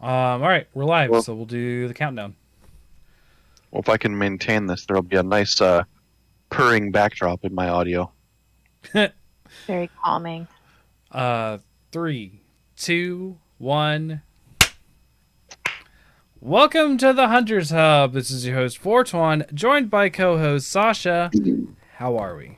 All right, we're live, Well, so we'll do the countdown. well, if I can maintain this, there'll be a nice purring backdrop in my audio. Very calming. Three, two, one. Welcome to the Hunters Hub. This is your host Fortuan, joined by co-host Sasha. How are we?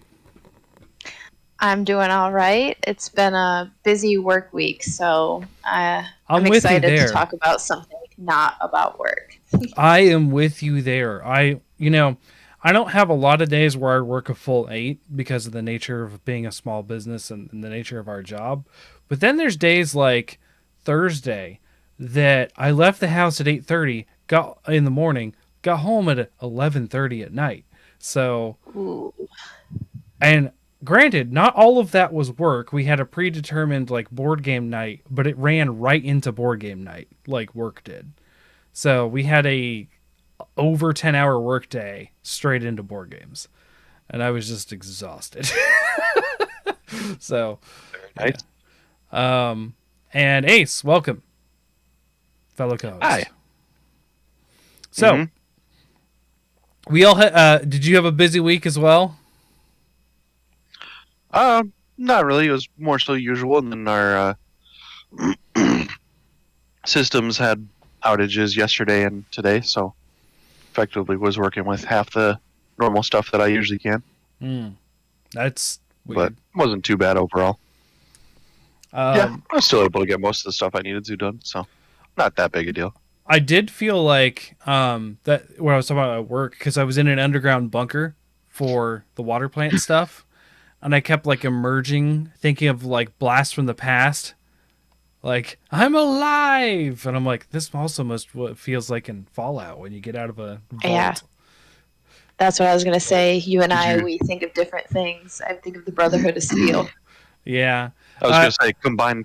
I'm doing all right. It's been a busy work week, so I'm with you excited there. to talk about something not about work. I am with you there. I don't have a lot of days where I work a full 8 because of the nature of being a small business and the nature of our job. But then there's days like Thursday that I left the house at 8:30, got in the morning, got home at 11:30 at night. So, Ooh. and granted, not all of that was work. We had a predetermined like board game night, but it ran right into board game night like work did. So we had a over 10-hour workday straight into board games, and I was just exhausted. So, Very nice. yeah. And Ace, welcome, fellow co-host. Hi. So, we all did you have a busy week as well? Not really. It was more so usual, and then our systems had outages yesterday and today, so effectively was working with half the normal stuff that I usually can. That's weird. But wasn't too bad overall. Yeah, I was still able to get most of the stuff I needed to done, so not that big a deal. I did feel like that when I was talking about at work, because I was in an underground bunker for the water plant stuff, and I kept like emerging, thinking of like blasts from the past, like I'm alive, and I'm like, this also must what it feels like in Fallout when you get out of a vault. Yeah. That's what I was going to say. You and we think of different things. I think of the Brotherhood of Steel. Yeah. I was gonna say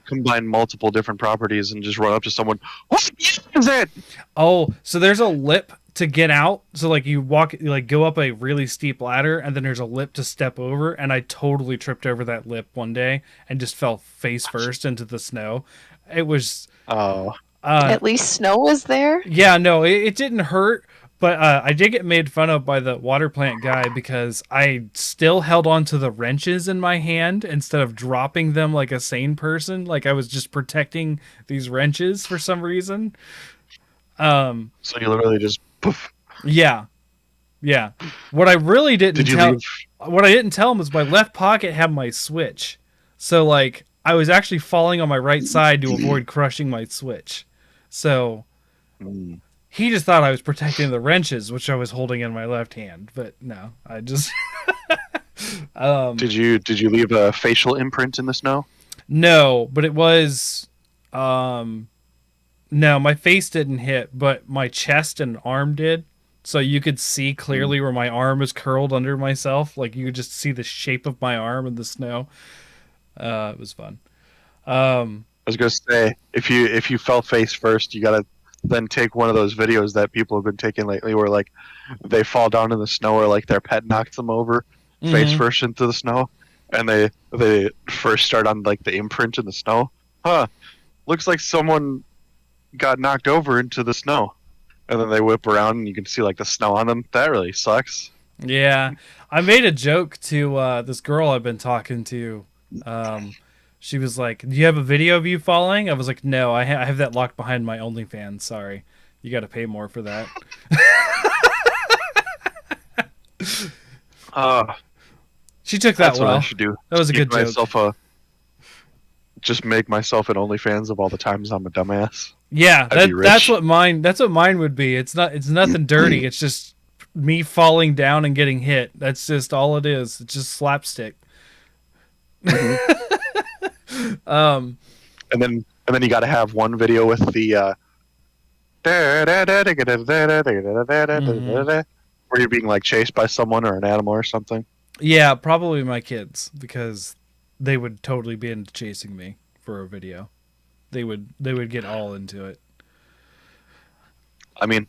combine multiple different properties and just run up to someone. What is it? Oh, so there's a lip to get out. So like you go up a really steep ladder, and then there's a lip to step over. And I totally tripped over that lip one day and just fell face first into the snow. It was. At least snow was there. Yeah, no, it didn't hurt. But I did get made fun of by the water plant guy because I still held on to the wrenches in my hand instead of dropping them like a sane person. Like I was just protecting these wrenches for some reason. So you literally just poof. Yeah. What I really didn't tell, what I didn't tell him was my left pocket had my Switch. So like I was actually falling on my right side to avoid crushing my Switch. So. He just thought I was protecting the wrenches, which I was holding in my left hand, but no, I just. Did you leave a facial imprint in the snow? No, but it was. No, my face didn't hit, but my chest and arm did. So you could see clearly where my arm is curled under myself. Like you could just see the shape of my arm in the snow. It was fun. I was gonna say if you fell face first, you gotta then take one of those videos that people have been taking lately where like they fall down in the snow or like their pet knocks them over face first into the snow, and they first start on like the imprint in the snow. Looks like someone got knocked over into the snow, and then they whip around and you can see like the snow on them. That really sucks. Yeah, I made a joke to this girl I've been talking to. She was like, "Do you have a video of you falling?" I was like, "No, I have that locked behind my OnlyFans. Sorry, you got to pay more for that." She took that That's well. what I should do. That was a good joke. Just make myself an OnlyFans of all the times I'm a dumbass. Yeah, that's what mine. That's what mine would be. It's nothing dirty. It's just me falling down and getting hit. That's just all it is. It's just slapstick. And then you got to have one video with the where you're being like chased by someone or an animal or something. Yeah, probably my kids, because they would totally be into chasing me for a video. They would get all into it. I mean,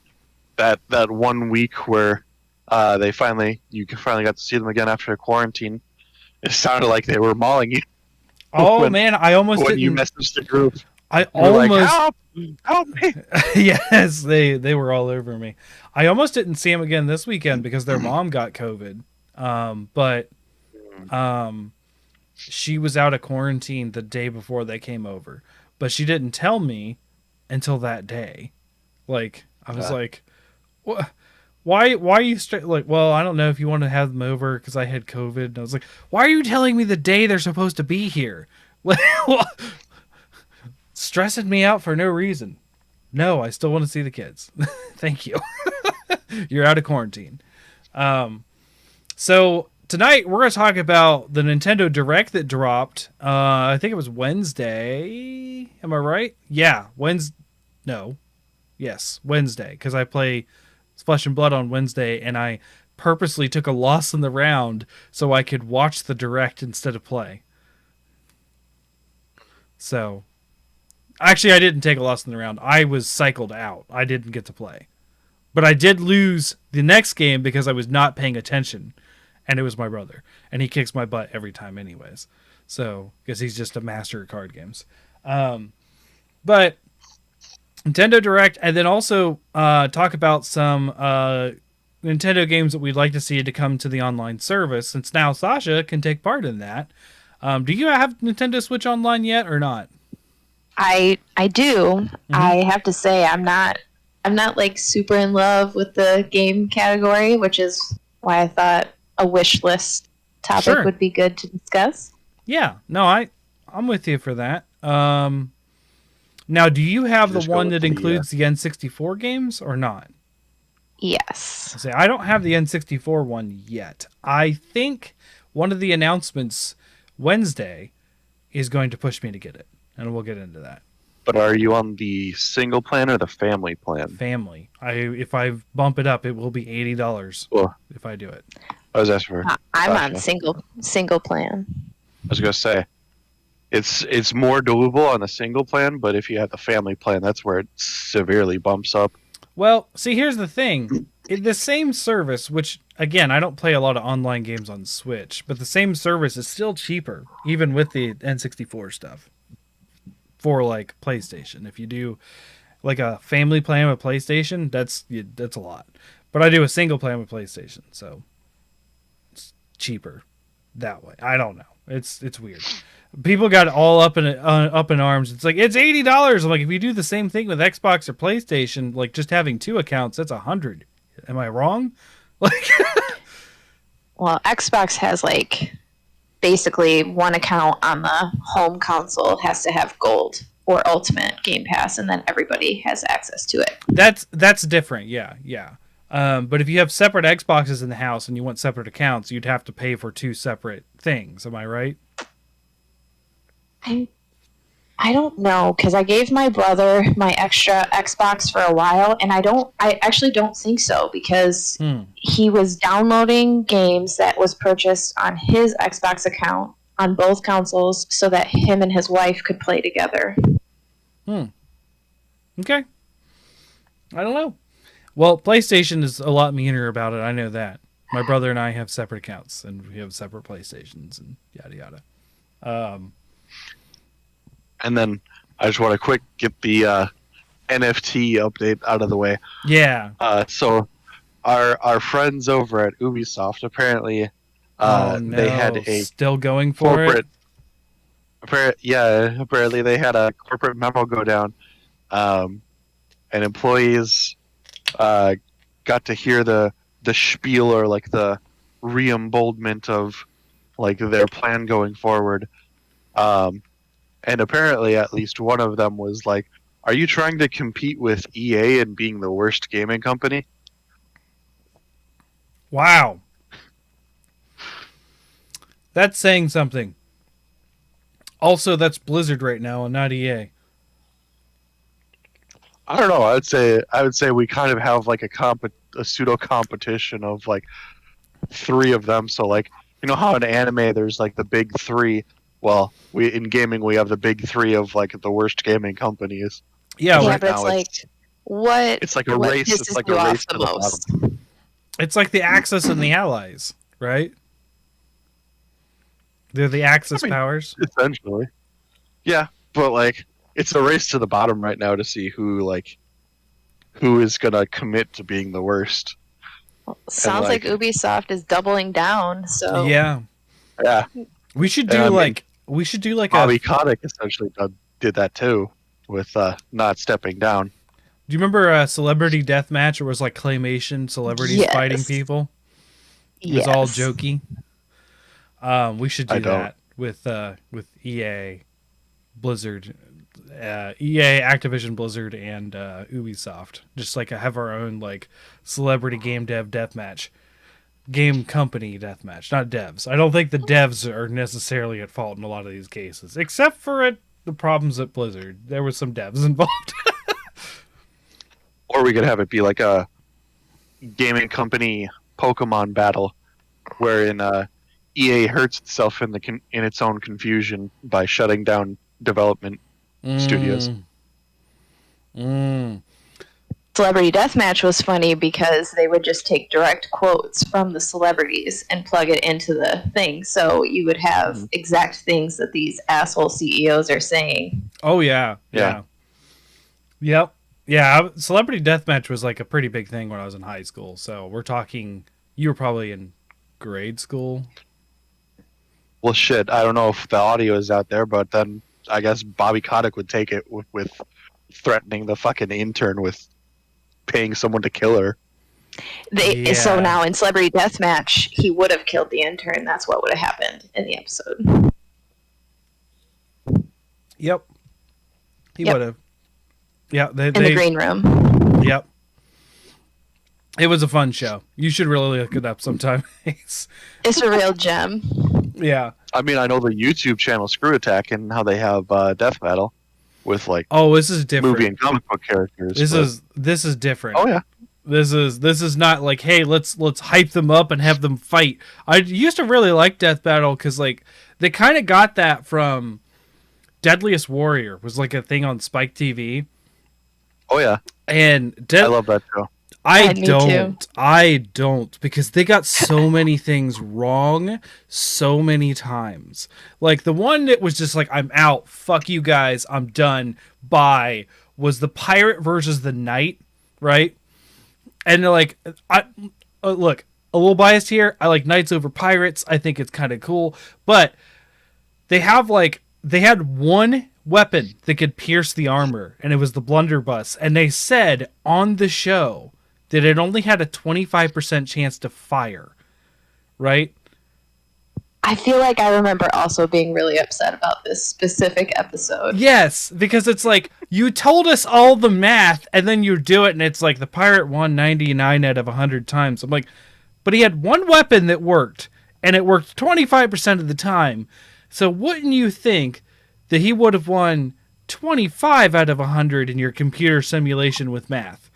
that 1 week where you finally got to see them again after quarantine, it sounded like they were mauling you. Oh man, I almost when didn't. You messaged the group. I You're like, almost help me. yes, they were all over me. I almost didn't see him again this weekend because their mom got COVID. But she was out of quarantine the day before they came over, but she didn't tell me until that day. Like I was like, what? Why are you like? Well, I don't know if you want to have them over because I had COVID. And I was like, why are you telling me the day they're supposed to be here? Stressing me out for no reason. No, I still want to see the kids. Thank you. You're out of quarantine. So tonight we're going to talk about the Nintendo Direct that dropped. I think it was Wednesday. Am I right? Yeah, Wednesday. No. Yes, Wednesday. Because I play Flesh and Blood on Wednesday, and I purposely took a loss in the round so I could watch the Direct instead of play. So, actually, I didn't take a loss in the round. I was cycled out. I didn't get to play. But I did lose the next game because I was not paying attention. And it was my brother. And he kicks my butt every time anyways. So, because he's just a master at card games. But Nintendo Direct, and then also talk about some Nintendo games that we'd like to see to come to the online service, since now Sasha can take part in that. Do you have Nintendo Switch Online yet or not? I do. Mm-hmm. I have to say I'm not like super in love with the game category, which is why I thought a wish list topic would be good to discuss. Yeah, no, I'm with you for that. Now, do you have the one that includes the N64 games or not? Yes. See, I don't have the N64 one yet. I think one of the announcements Wednesday is going to push me to get it, and we'll get into that. But are you on the single plan or the family plan? Family. If I bump it up, it will be $80 if I do it. I was asking for. I'm on single plan. I was gonna say, it's more doable on a single plan, but if you have the family plan, that's where it severely bumps up. Well, see, here's the thing. The same service, which, again, I don't play a lot of online games on Switch, but the same service is still cheaper, even with the N64 stuff, for, like, PlayStation. If you do, like, a family plan with PlayStation, that's a lot. But I do a single plan with PlayStation, so it's cheaper that way. I don't know. It's weird. People got all up in arms. It's like, it's $80. I'm like, if you do the same thing with Xbox or PlayStation, like just having two accounts, that's $100. Am I wrong? Like, well, Xbox has like basically one account on the home console has to have Gold or Ultimate Game Pass, and then everybody has access to it. That's different. Yeah. But if you have separate Xboxes in the house and you want separate accounts, you'd have to pay for two separate things. Am I right? I don't know, because I gave my brother my extra Xbox for a while, and I actually don't think so, because he was downloading games that was purchased on his Xbox account on both consoles so that him and his wife could play together. Okay. I don't know. Well, PlayStation is a lot meaner about it. I know that. My brother and I have separate accounts, and we have separate PlayStations, and yada yada. And then I just want to get the NFT update out of the way. Yeah. So our friends over at Ubisoft apparently they had a still going for it. Apparently they had a corporate memo go down, and employees got to hear the spiel, or like the re-emboldenment of like their plan going forward. And apparently at least one of them was like, are you trying to compete with EA and being the worst gaming company? Wow. That's saying something. Also, that's Blizzard right now and not EA. I don't know. I would say we kind of have like a pseudo competition of like three of them. So like, you know how in anime there's like the big three. Well, in gaming we have the big three of like the worst gaming companies. Yeah, right, but it's like a race. It's like a race to the bottom. It's like the Axis and the Allies, right? They're the Axis powers. Essentially. Yeah, but like, it's a race to the bottom right now to see who is gonna commit to being the worst. Sounds like Ubisoft is doubling down. So yeah, we should do like Bobby Kotick essentially did that too with not stepping down. Do you remember Celebrity Deathmatch? It was like claymation celebrities fighting people. It was all jokey. We should do that with EA, Blizzard, EA, Activision Blizzard, and Ubisoft. Just like have our own like celebrity game dev deathmatch, game company deathmatch, not devs. I don't think the devs are necessarily at fault in a lot of these cases, except for the problems at Blizzard. There was some devs involved. Or we could have it be like a gaming company Pokemon battle, wherein EA hurts itself in its own confusion by shutting down development studios. Celebrity Deathmatch was funny because they would just take direct quotes from the celebrities and plug it into the thing. So you would have exact things that these asshole CEOs are saying. Oh, yeah. Yep. Yeah, Celebrity Deathmatch was like a pretty big thing when I was in high school. So we're talking, you were probably in grade school. Well, shit, I don't know if the audio is out there, but then I guess Bobby Kotick would take it with threatening the fucking intern with paying someone to kill her. So now in Celebrity Deathmatch, he would have killed the intern. That's what would have happened in the episode. Yep. He would have. Yeah, in the green room. Yep. It was a fun show. You should really look it up sometime. It's a real gem. Yeah. I mean, I know the YouTube channel Screw Attack and how they have Death Battle with like this is different. Movie and comic book characters. This is different. Oh yeah. This is not like, hey, let's hype them up and have them fight. I used to really like Death Battle because like they kind of got that from Deadliest Warrior was like a thing on Spike TV. Oh yeah, and I love that show. I don't because they got so many things wrong so many times. Like the one that was just like, I'm out, fuck you guys, I'm done, bye, was the pirate versus the knight, right? And like, I look, a little biased here. I like knights over pirates. I think it's kind of cool, but they had one weapon that could pierce the armor, and it was the blunderbuss. And they said on the show that it only had a 25% chance to fire, right? I feel like I remember also being really upset about this specific episode. Yes, because it's like, you told us all the math, and then you do it, and it's like the pirate won 99 out of 100 times. I'm like, but he had one weapon that worked, and it worked 25% of the time. So wouldn't you think that he would have won 25 out of 100 in your computer simulation with math?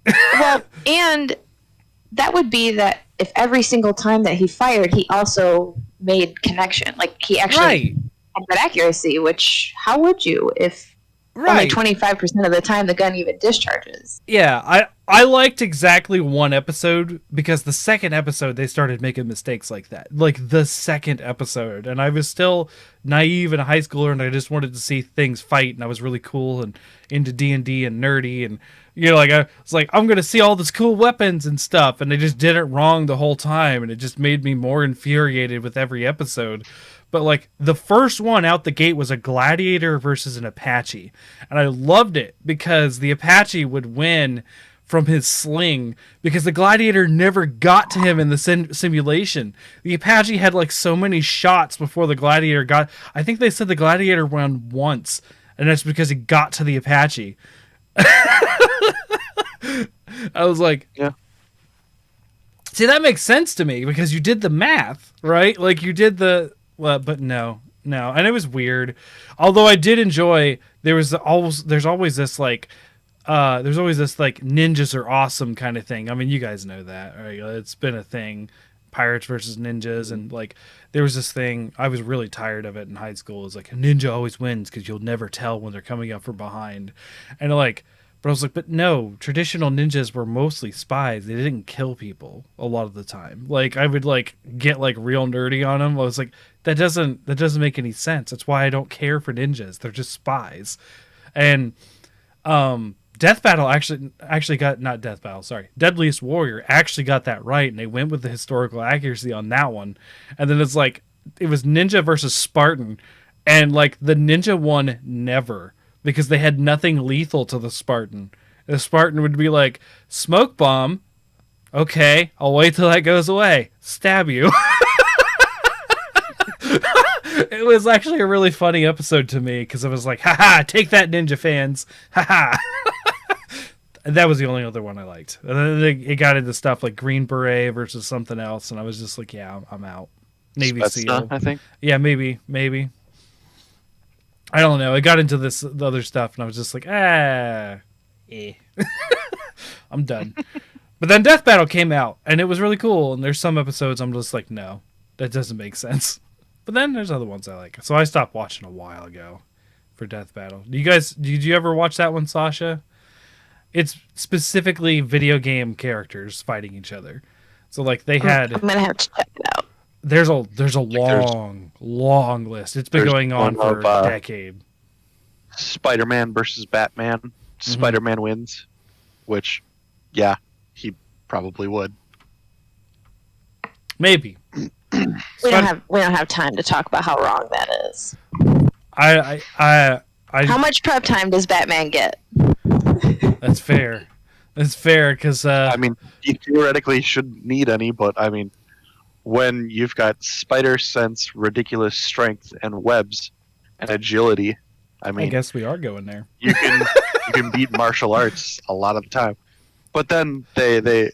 Well, and that would be that if every single time that he fired, he also made connection. Like, he actually had that accuracy, which, how would you if only 25% of the time the gun even discharges? Yeah, I liked exactly one episode because the second episode they started making mistakes like that. Like the second episode, and I was still naive and a high schooler, and I just wanted to see things fight, and I was really cool and into D&D and nerdy, and like I was like, I'm gonna see all this cool weapons and stuff, and they just did it wrong the whole time, and it just made me more infuriated with every episode. But like the first one out the gate was a gladiator versus an Apache, and I loved it because the Apache would win from his sling because the gladiator never got to him in the simulation. The Apache had like so many shots before the gladiator got. I think they said the gladiator won once, and that's because he got to the Apache. I was like, yeah. See, that makes sense to me because you did the math, right? Like you did the. Well, but no, and it was weird. Although I did enjoy, there's always this like ninjas are awesome kind of thing. I mean, you guys know that, right? It's been a thing, pirates versus ninjas, and like there was this thing. I was really tired of it in high school. It's like a ninja always wins because you'll never tell when they're coming up from behind, and like. But I was like, but no, traditional ninjas were mostly spies. They didn't kill people a lot of the time. Like I would like get like real nerdy on them. I was like, that doesn't make any sense. That's why I don't care for ninjas. They're just spies. And Death Battle actually got, not Death Battle, sorry, Deadliest Warrior actually got that right, and they went with the historical accuracy on that one. And then it's like it was Ninja versus Spartan, and like the Ninja won never because they had nothing lethal to the Spartan. The Spartan would be like, smoke bomb, okay, I'll wait till that goes away, stab you. It was actually a really funny episode to me because I was like, haha, take that, Ninja fans, haha. That was the only other one I liked. And then it got into stuff like Green Beret versus something else, and I was just like, yeah, I'm out. Navy SEAL, I think. Yeah, maybe. I don't know. It got into the other stuff, and I was just like, I'm done. But then Death Battle came out, and it was really cool. And there's some episodes I'm just like, no, that doesn't make sense. But then there's other ones I like. So I stopped watching a while ago for Death Battle. Did you ever watch that one, Sasha? It's specifically video game characters fighting each other. So like they had. I'm gonna have to check it out. There's a long list. It's been going on for a decade. Spider-Man versus Batman. Mm-hmm. Spider-Man wins, which, yeah, he probably would. Maybe. We don't have time to talk about how wrong that is. How much prep time does Batman get? That's fair. That's fair because I mean, he theoretically shouldn't need any, but I mean, when you've got spider sense, ridiculous strength, and webs, and agility, I mean, I guess we are going there. You can beat martial arts a lot of the time. But then they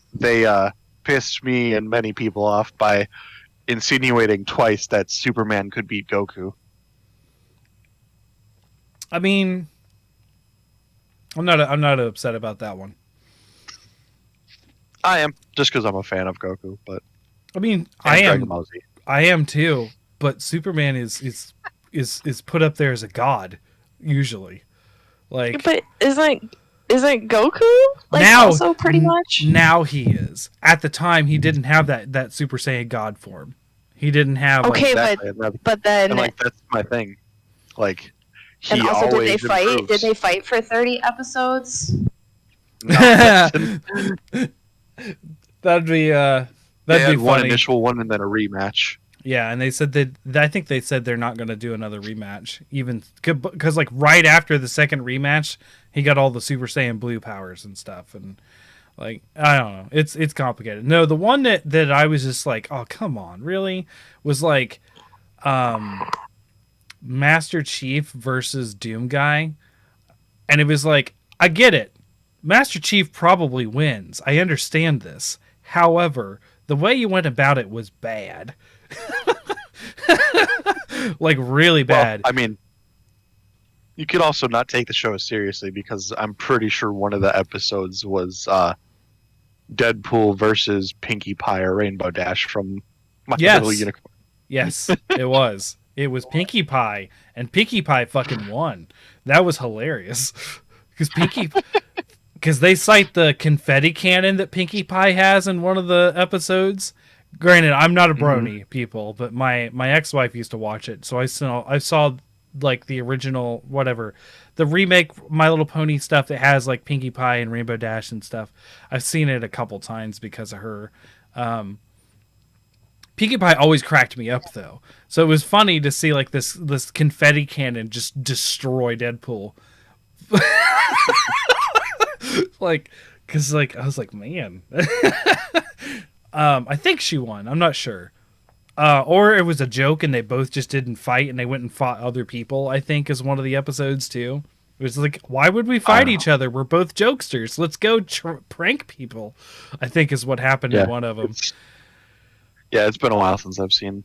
pissed me and many people off by insinuating twice that Superman could beat Goku. I mean, I'm not upset about that one. I am, just because I'm a fan of Goku, but I mean, I am too. But Superman is put up there as a god usually. Like, but isn't Goku like now, also pretty much? Now he is. At the time, he didn't have that Super Saiyan God form. He didn't have. Okay, but then and, like, that's my thing. Like, he and also, always did they fight? improves. Did they fight for 30 episodes? No, that'd be funny. One initial one and then a rematch. Yeah, and they said that I think they said they're not going to do another rematch, even because like right after the second rematch, he got all the Super Saiyan Blue powers and stuff, and like I don't know, it's complicated. No, the one that I was just like, oh come on, really, was like, Master Chief versus Doom Guy, and it was like, I get it, Master Chief probably wins. I understand this. However, the way you went about it was bad. Like really bad. Well, I mean, you could also not take the show seriously because I'm pretty sure one of the episodes was Deadpool versus Pinkie Pie or Rainbow Dash from My Little Unicorn. Yes, it was. It was Pinkie Pie, and Pinkie Pie fucking won. That was hilarious because they cite the confetti cannon that Pinkie Pie has in one of the episodes. Granted, I'm not a brony, people, but my ex-wife used to watch it, so I saw like the original, whatever, the remake My Little Pony stuff that has like Pinkie Pie and Rainbow Dash and stuff. I've seen it a couple times because of her. Pinkie Pie always cracked me up though, so it was funny to see like this confetti cannon just destroy Deadpool. Like, because like I was like, man. I think she won. I'm not sure. Or it was a joke and they both just didn't fight and they went and fought other people, I think, is one of the episodes too. It was like, why would we fight each other? We're both jokesters. Let's go prank people, I think is what happened in one of them. It's been a while since I've seen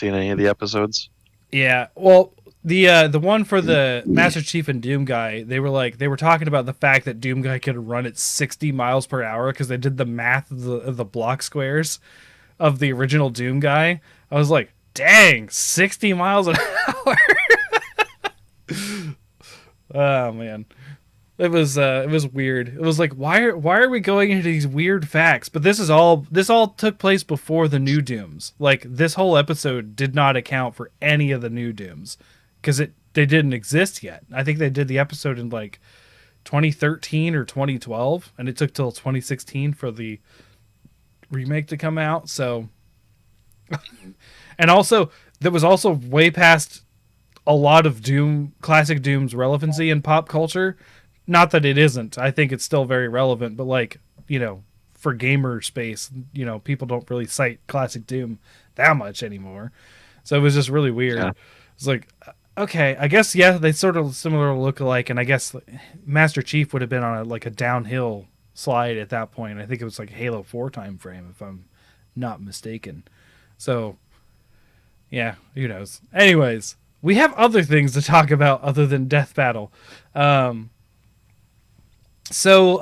any of the episodes. Yeah, well, the one for the Master Chief and Doom Guy, they were talking about the fact that Doom Guy could run at 60 miles per hour because they did the math of the block squares of the original Doom Guy. I was like, dang, 60 miles an hour. Oh man, it was weird. It was like, why are we going into these weird facts? But this all took place before the new Dooms. Like, this whole episode did not account for any of the new Dooms because it they didn't exist yet. I think they did the episode in like 2013 or 2012, and it took till 2016 for the remake to come out. So, and also that was also way past a lot of classic Doom's relevancy in pop culture. Not that it isn't. I think it's still very relevant, but like, for gamer space, people don't really cite classic Doom that much anymore. So it was just really weird. Yeah. It's like, okay, I guess, yeah, they sort of similar look alike, and I guess Master Chief would have been on a downhill slide at that point. I think it was like Halo 4 time frame, if I'm not mistaken. So, yeah, who knows? Anyways, we have other things to talk about other than Death Battle. So,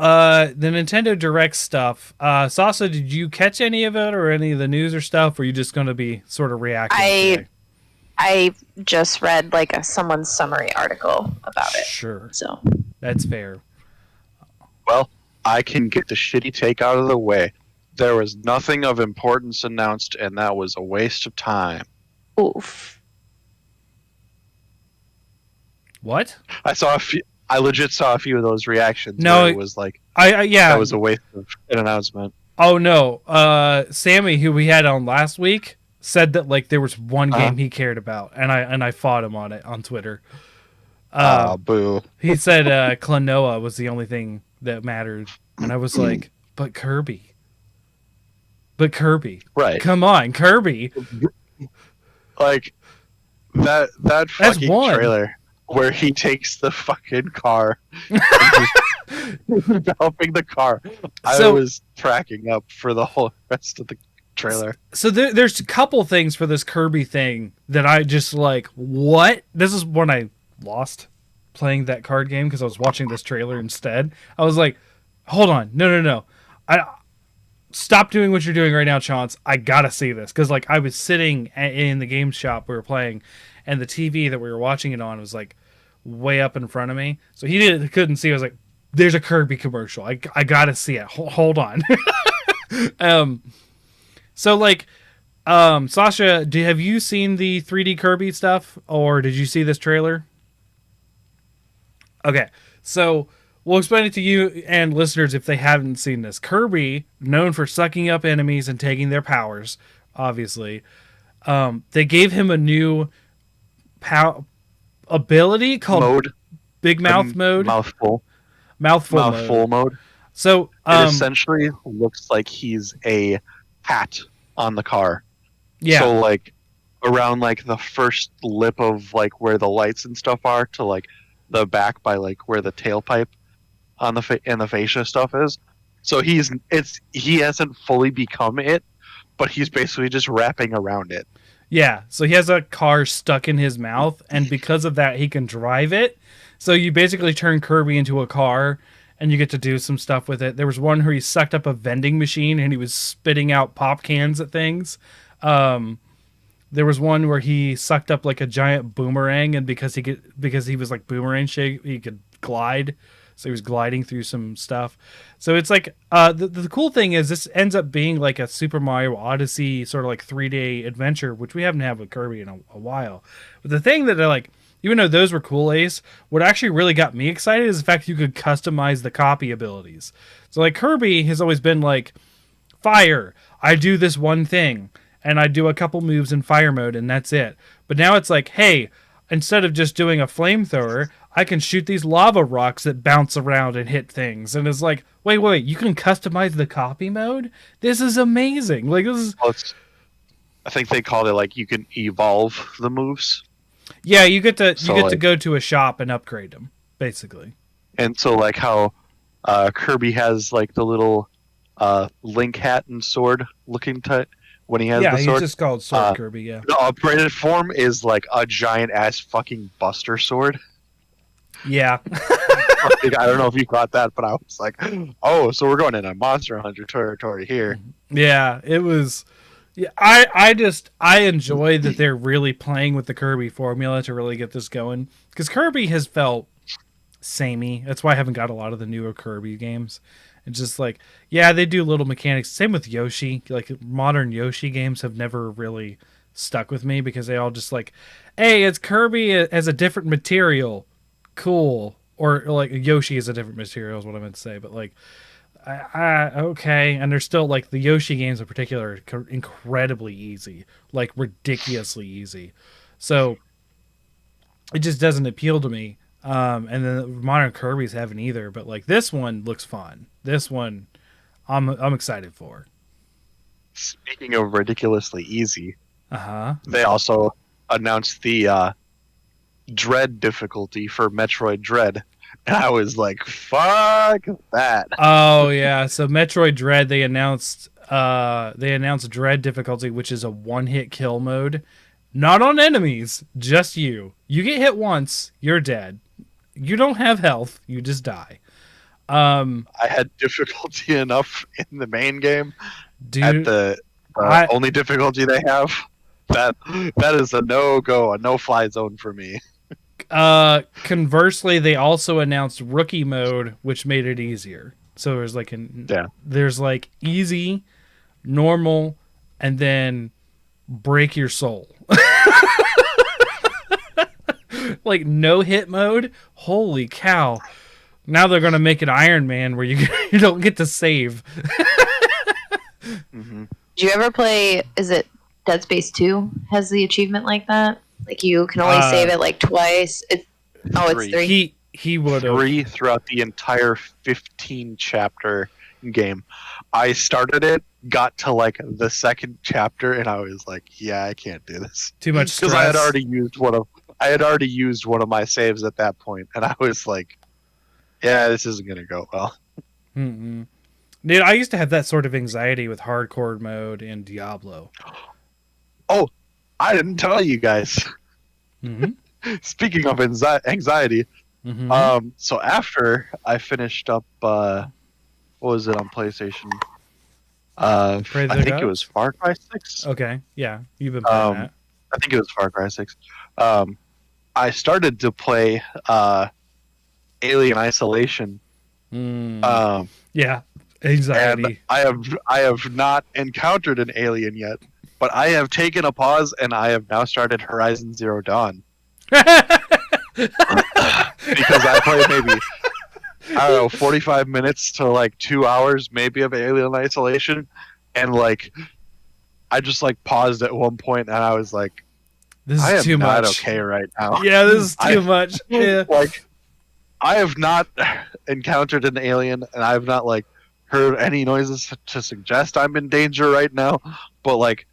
the Nintendo Direct stuff. Sasa, did you catch any of it or any of the news or stuff? Or are you just going to be sort of reacting today? I just read like someone's summary article about it. Sure. So that's fair. Well, I can get the shitty take out of the way. There was nothing of importance announced, and that was a waste of time. Oof. What? I legit saw a few of those reactions. No, where it was like, yeah, that was a waste of an announcement. Oh no, Sammy, who we had on last week, said that like there was one game he cared about, and I fought him on it on Twitter. Boo. He said Klonoa was the only thing that mattered, and I was like, but Kirby, right? Come on, Kirby. Like that fucking trailer where he takes the fucking car, developing the car. I was tracking up for the whole rest of the trailer. So there's a couple things for this Kirby thing that I just like, what? This is when I lost playing that card game because I was watching this trailer instead. I was like, hold on. No. Stop doing what you're doing right now, Chance. I gotta see this. Because like I was sitting in the game shop we were playing, and the TV that we were watching it on was like way up in front of me. So he couldn't see. I was like, there's a Kirby commercial. I gotta see it. Hold on. So like, Sasha, have you seen the 3D Kirby stuff, or did you see this trailer? Okay, so we'll explain it to you and listeners if they haven't seen this. Kirby, known for sucking up enemies and taking their powers, obviously, they gave him a new ability called Big Mouth Mode. Mouthful mode. So it essentially looks like he's a hat on the car. Yeah. So like around like the first lip of like where the lights and stuff are to like the back by like where the tailpipe on the and the fascia stuff is. So he hasn't fully become it, but he's basically just wrapping around it. Yeah. So he has a car stuck in his mouth, and because of that, he can drive it. So you basically turn Kirby into a car, and you get to do some stuff with it. There was one where he sucked up a vending machine, and he was spitting out pop cans at things. There was one where he sucked up like a giant boomerang, and because he was like boomerang shape, he could glide. So he was gliding through some stuff. So it's like the cool thing is this ends up being like a Super Mario Odyssey sort of like 3-day adventure, which we haven't had with Kirby in a while. But the thing that like, even though those were cool, Ace, what actually really got me excited is the fact you could customize the copy abilities. So like Kirby has always been like, fire, I do this one thing, and I do a couple moves in fire mode, and that's it. But now it's like, hey, instead of just doing a flamethrower, I can shoot these lava rocks that bounce around and hit things. And it's like, wait, you can customize the copy mode? This is amazing. Like this is... I think they called it like you can evolve the moves. Yeah, you get to go to a shop and upgrade them, basically. And so like how Kirby has like the little Link hat and sword looking type when he has the sword. Yeah, he's just called Sword Kirby, yeah. The upgraded form is like a giant ass fucking Buster sword. Yeah. I don't know if you caught that, but I was like, oh, so we're going in a Monster Hunter territory here. Yeah, it was... Yeah, I enjoy that they're really playing with the Kirby formula to really get this going. Because Kirby has felt samey. That's why I haven't got a lot of the newer Kirby games. It's just like, yeah, they do little mechanics. Same with Yoshi. Like modern Yoshi games have never really stuck with me because they all just like, hey, it's Kirby as a different material, cool, or like Yoshi is a different material is what I meant to say, but like, okay, and they're still like the Yoshi games in particular are incredibly easy, like ridiculously easy, so it just doesn't appeal to me. And then the modern Kirby's haven't either, but like this one looks fun. This one, I'm excited for. Speaking of ridiculously easy, They also announced the Dread difficulty for Metroid Dread, and I was like, "Fuck that!" Oh yeah, so Metroid Dread they announced Dread difficulty, which is a one-hit kill mode, not on enemies, just you. You get hit once, you're dead. You don't have health, you just die. I had difficulty enough in the main game. Dude, at the only difficulty they have, that is a no-go, a no-fly zone for me. Conversely, they also announced rookie mode, which made it easier. So there's like easy, normal, and then break your soul. Like no hit mode. Holy cow! Now they're gonna make it Iron Man where you don't get to save. Mm-hmm. Did you ever play? Is it Dead Space 2? Has the achievement like that? Like you can only save it like twice. It's 3. He would have 3 throughout the entire 15 chapter game. I started it, got to like the second chapter, and I was like, "Yeah, I can't do this." Too much stress. Because I had already used one of my saves at that point, and I was like, "Yeah, this isn't gonna go well." Mm-hmm. Dude, I used to have that sort of anxiety with hardcore mode in Diablo. Oh, I didn't tell you guys. Mm-hmm. Speaking of anxiety, so after I finished up, what was it on PlayStation? I think it was Far Cry 6. Okay, yeah, you've been playing that. I think it was Far Cry 6. I started to play Alien Isolation. Yeah, anxiety. And I have not encountered an alien yet, but I have taken a pause and I have now started Horizon Zero Dawn. Because I played maybe, I don't know, 45 minutes to like 2 hours maybe of Alien Isolation, and like I just like paused at one point and I was like, this is too much. I am not okay right now. Yeah, this is too much. Yeah. Like, I have not encountered an alien, and I have not like heard any noises to suggest I'm in danger right now. But like,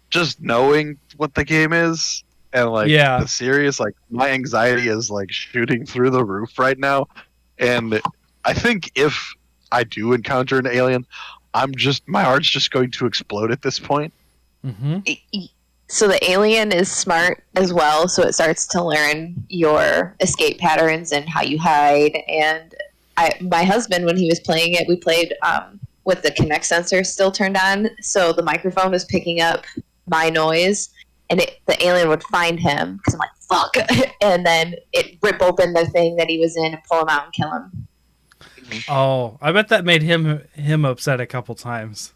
just knowing what the game is and like the series, like my anxiety is like shooting through the roof right now. And I think if I do encounter an alien, my heart's just going to explode at this point. Mm-hmm. So the alien is smart as well, so it starts to learn your escape patterns and how you hide. And my husband, when he was playing it, we played with the Kinect sensor still turned on, so the microphone was picking up my noise, and the alien would find him, because I'm like, fuck, and then it rip open the thing that he was in and pull him out and kill him. Oh, I bet that made him upset a couple times.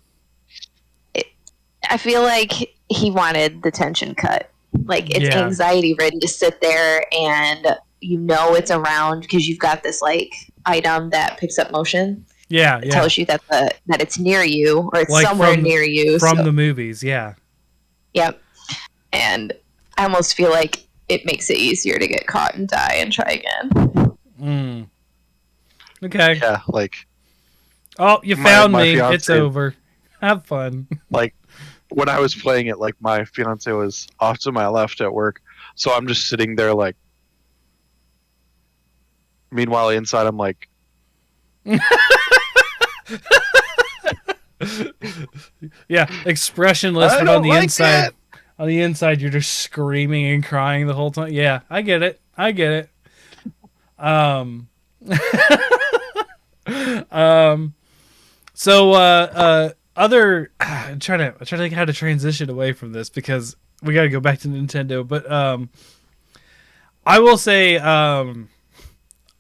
I feel like he wanted the tension cut. Like, it's anxiety ridden to sit there and you know it's around because you've got this like item that picks up motion. Yeah, it tells you that it's near you, or it's like somewhere near you from the movies. Yeah. Yep. And I almost feel like it makes it easier to get caught and die and try again. Okay. Yeah, like. Oh, you found me. Fiance, it's over. Have fun. Like, when I was playing it, like my fiance was off to my left at work, so I'm just sitting there like. Meanwhile, inside I'm like. Yeah, expressionless, but on the inside, on the inside, you're just screaming and crying the whole time. Yeah, I get it. I'm trying to think how to transition away from this because we got to go back to Nintendo. But I will say,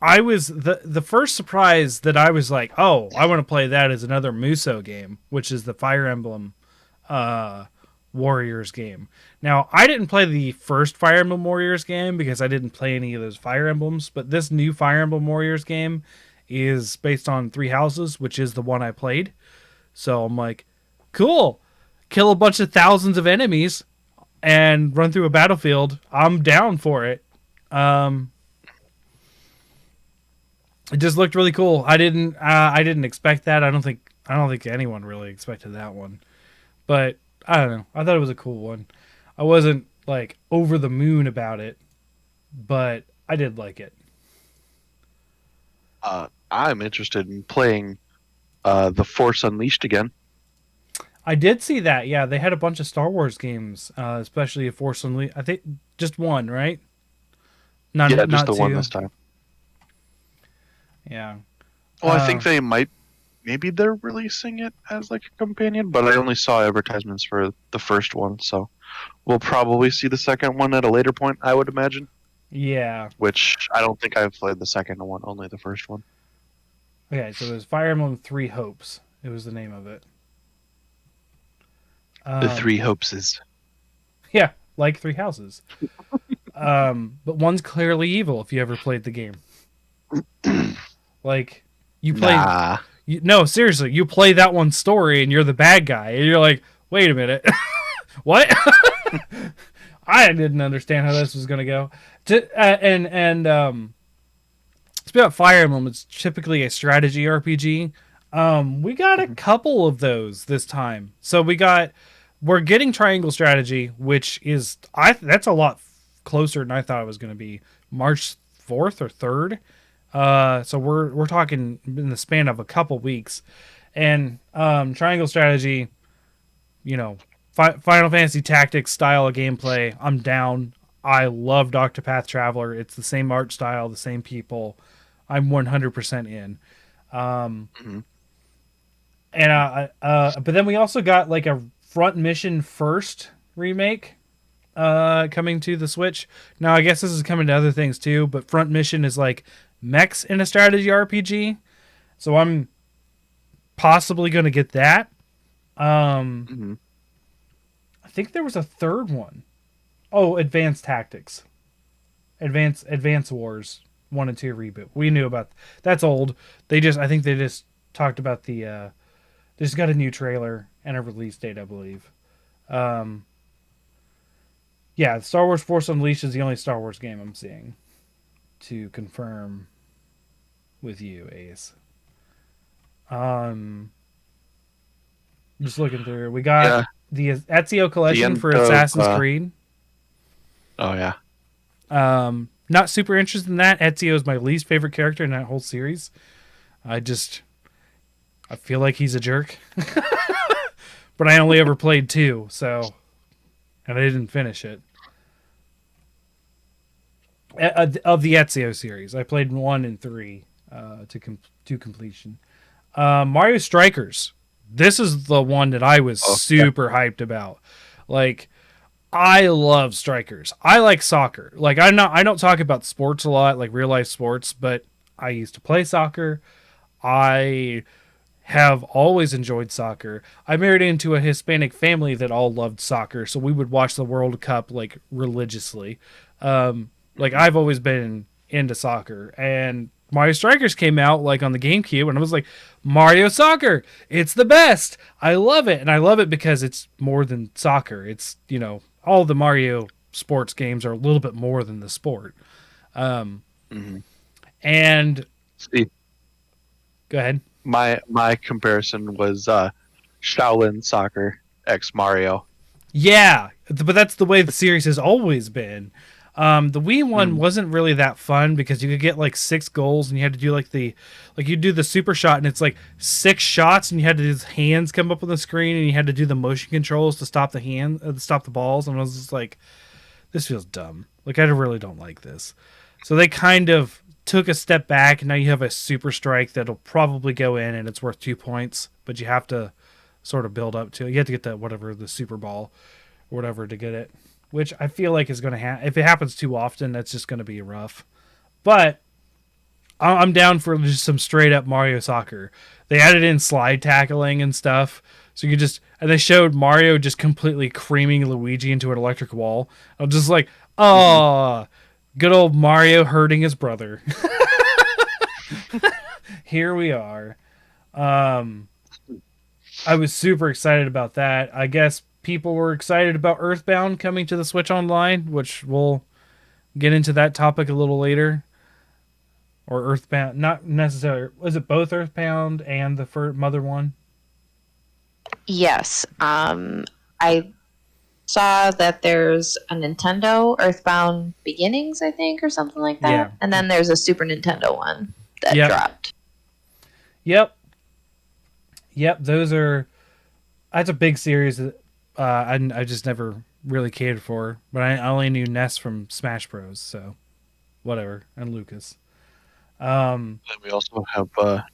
I was the first surprise that I was like, oh, I want to play that is another Musou game, which is the Fire Emblem Warriors game. Now, I didn't play the first Fire Emblem Warriors game because I didn't play any of those Fire Emblems, but this new Fire Emblem Warriors game is based on Three Houses, which is the one I played. So I'm like, cool. Kill a bunch of thousands of enemies and run through a battlefield. I'm down for it. It just looked really cool. I didn't expect that. I don't think anyone really expected that one. But I don't know. I thought it was a cool one. I wasn't like over the moon about it, but I did like it. I'm interested in playing The Force Unleashed again. I did see that. Yeah, they had a bunch of Star Wars games, especially a Force Unleashed. I think just one, right? Not the two. one this time. Yeah. Well, I think they might. Maybe they're releasing it as like a companion, but I only saw advertisements for the first one, so we'll probably see the second one at a later point, I would imagine. Yeah. Which I don't think I've played the second one, only the first one. Okay, so it was Fire Emblem Three Hopes. It was the name of it. The Three Hopeses. Yeah, like Three Houses. But one's clearly evil if you ever played the game. Like, you play... Nah. No, seriously, you play that one story and you're the bad guy, and you're like, wait a minute. What? I didn't understand how this was going to go. It's about Fire Emblem. It's typically a strategy RPG. We got a couple of those this time. So we're getting Triangle Strategy, which is that's a lot closer than I thought it was going to be. March 4th or 3rd. So we're talking in the span of a couple weeks, and Triangle Strategy, Final Fantasy Tactics style of gameplay. I'm down. I loved Octopath Traveler. It's the same art style, the same people. I'm 100% in. And but then we also got like a Front Mission First remake coming to the Switch. Now I guess this is coming to other things too, but Front Mission is like mechs in a strategy RPG, so I'm possibly going to get that. I think there was a third one. Oh, Advanced Tactics, Advance Wars 1 and 2 reboot. We knew about that's old. I think they just talked about they just got a new trailer and a release date, I believe. Yeah, Star Wars Force Unleashed is the only Star Wars game I'm seeing to confirm with you, Ace. Just looking through. We got the Ezio collection for Assassin's Creed. Oh yeah. Not super interested in that. Ezio is my least favorite character in that whole series. I feel like he's a jerk. But I only ever played 2, and I didn't finish it. Of the Ezio series, I played 1 and 3 to completion. Mario Strikers. This is the one that I was super hyped about. Like, I love Strikers. I like soccer. Like, I don't talk about sports a lot, like real life sports, but I used to play soccer. I have always enjoyed soccer. I married into a Hispanic family that all loved soccer, so we would watch the World Cup like religiously. Like, I've always been into soccer, and Mario Strikers came out like on the GameCube, and I was like, Mario Soccer, it's the best. I love it, and I love it because it's more than soccer. It's, all the Mario sports games are a little bit more than the sport. And see, go ahead. My comparison was Shaolin Soccer X Mario. Yeah, but that's the way the series has always been. The Wii one wasn't really that fun because you could get like 6 goals and you had to do you do the super shot and it's like 6 shots and you had to his hands come up on the screen and you had to do the motion controls to stop the balls, and I was just like, this feels dumb. Like, I really don't like this. So they kind of took a step back, and now you have a super strike that'll probably go in and it's worth 2 points, but you have to sort of build up to it. You have to get the super ball or whatever to get it. Which I feel like is going to happen. If it happens too often, that's just going to be rough. But I'm down for just some straight up Mario Soccer. They added in slide tackling and stuff, so you could just, and they showed Mario just completely creaming Luigi into an electric wall. I'm just like, oh, good old Mario hurting his brother. Here we are. I was super excited about that. I guess people were excited about Earthbound coming to the Switch Online, which we'll get into that topic a little later. Or Earthbound, not necessarily. Was it both Earthbound and the mother one? Yes. I saw that there's a Nintendo Earthbound Beginnings, I think, or something like that. Yeah. And then there's a Super Nintendo one that dropped. Yep, that's a big series that I just never really cared for. But I only knew Ness from Smash Bros. So whatever, and Lucas. And we also have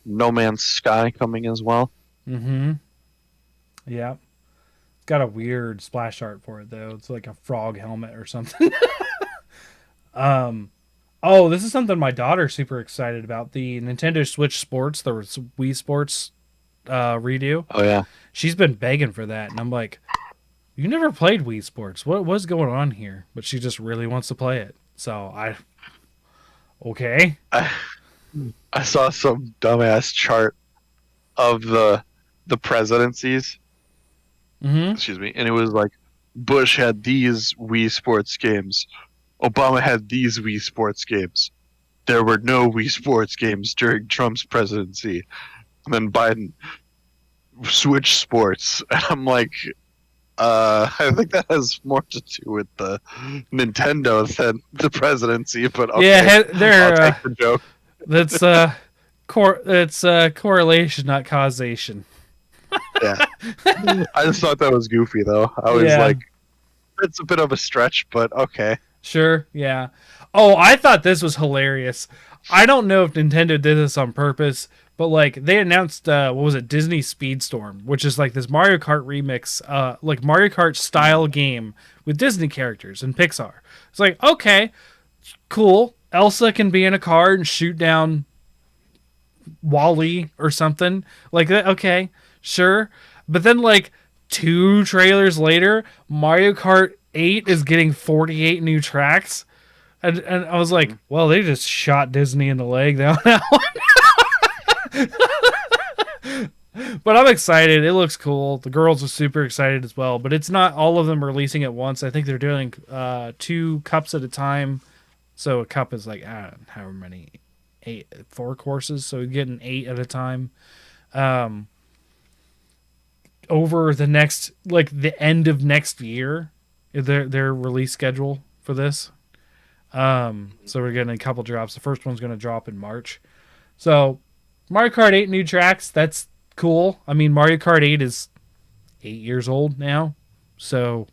No Man's Sky coming as well. Mm-hmm. Yeah. It's got a weird splash art for it though. It's like a frog helmet or something. Oh, this is something my daughter's super excited about. The Nintendo Switch Sports, the Wii Sports redo. Oh yeah. She's been begging for that, and I'm like, you never played Wii Sports. What's going on here? But she just really wants to play it. So okay. I saw some dumbass chart of the presidencies. Mm-hmm. Excuse me, and it was like Bush had these Wii Sports games, Obama had these Wii Sports games. There were no Wii Sports games during Trump's presidency, and then Biden switched sports, and I'm like, I think that has more to do with the Nintendo than the presidency. But okay, yeah, they're I'll take the joke. That's correlation, not causation. Yeah, I just thought that was goofy though. I was like, it's a bit of a stretch, but okay. Sure, yeah. Oh, I thought this was hilarious. I don't know if Nintendo did this on purpose, but like they announced what was it, Disney Speedstorm, which is like this Mario Kart remix, like Mario Kart style game with Disney characters and Pixar. It's like, okay, cool. Elsa can be in a car and shoot down Wally or something like that. Okay, sure. But then like 2 trailers later, Mario Kart 8 is getting 48 new tracks. And I was like, well, they just shot Disney in the leg on that one. But I'm excited. It looks cool. The girls are super excited as well. But it's not all of them releasing at once. I think they're doing 2 cups at a time. So a cup is like, I don't know, however many, 4 courses. So you're getting 8 at a time. Over the next, like the end of next year, their release schedule for this. So we're getting a couple drops. The first one's going to drop in March. So Mario Kart 8 new tracks. That's cool. I mean, Mario Kart 8 is 8 years old now. So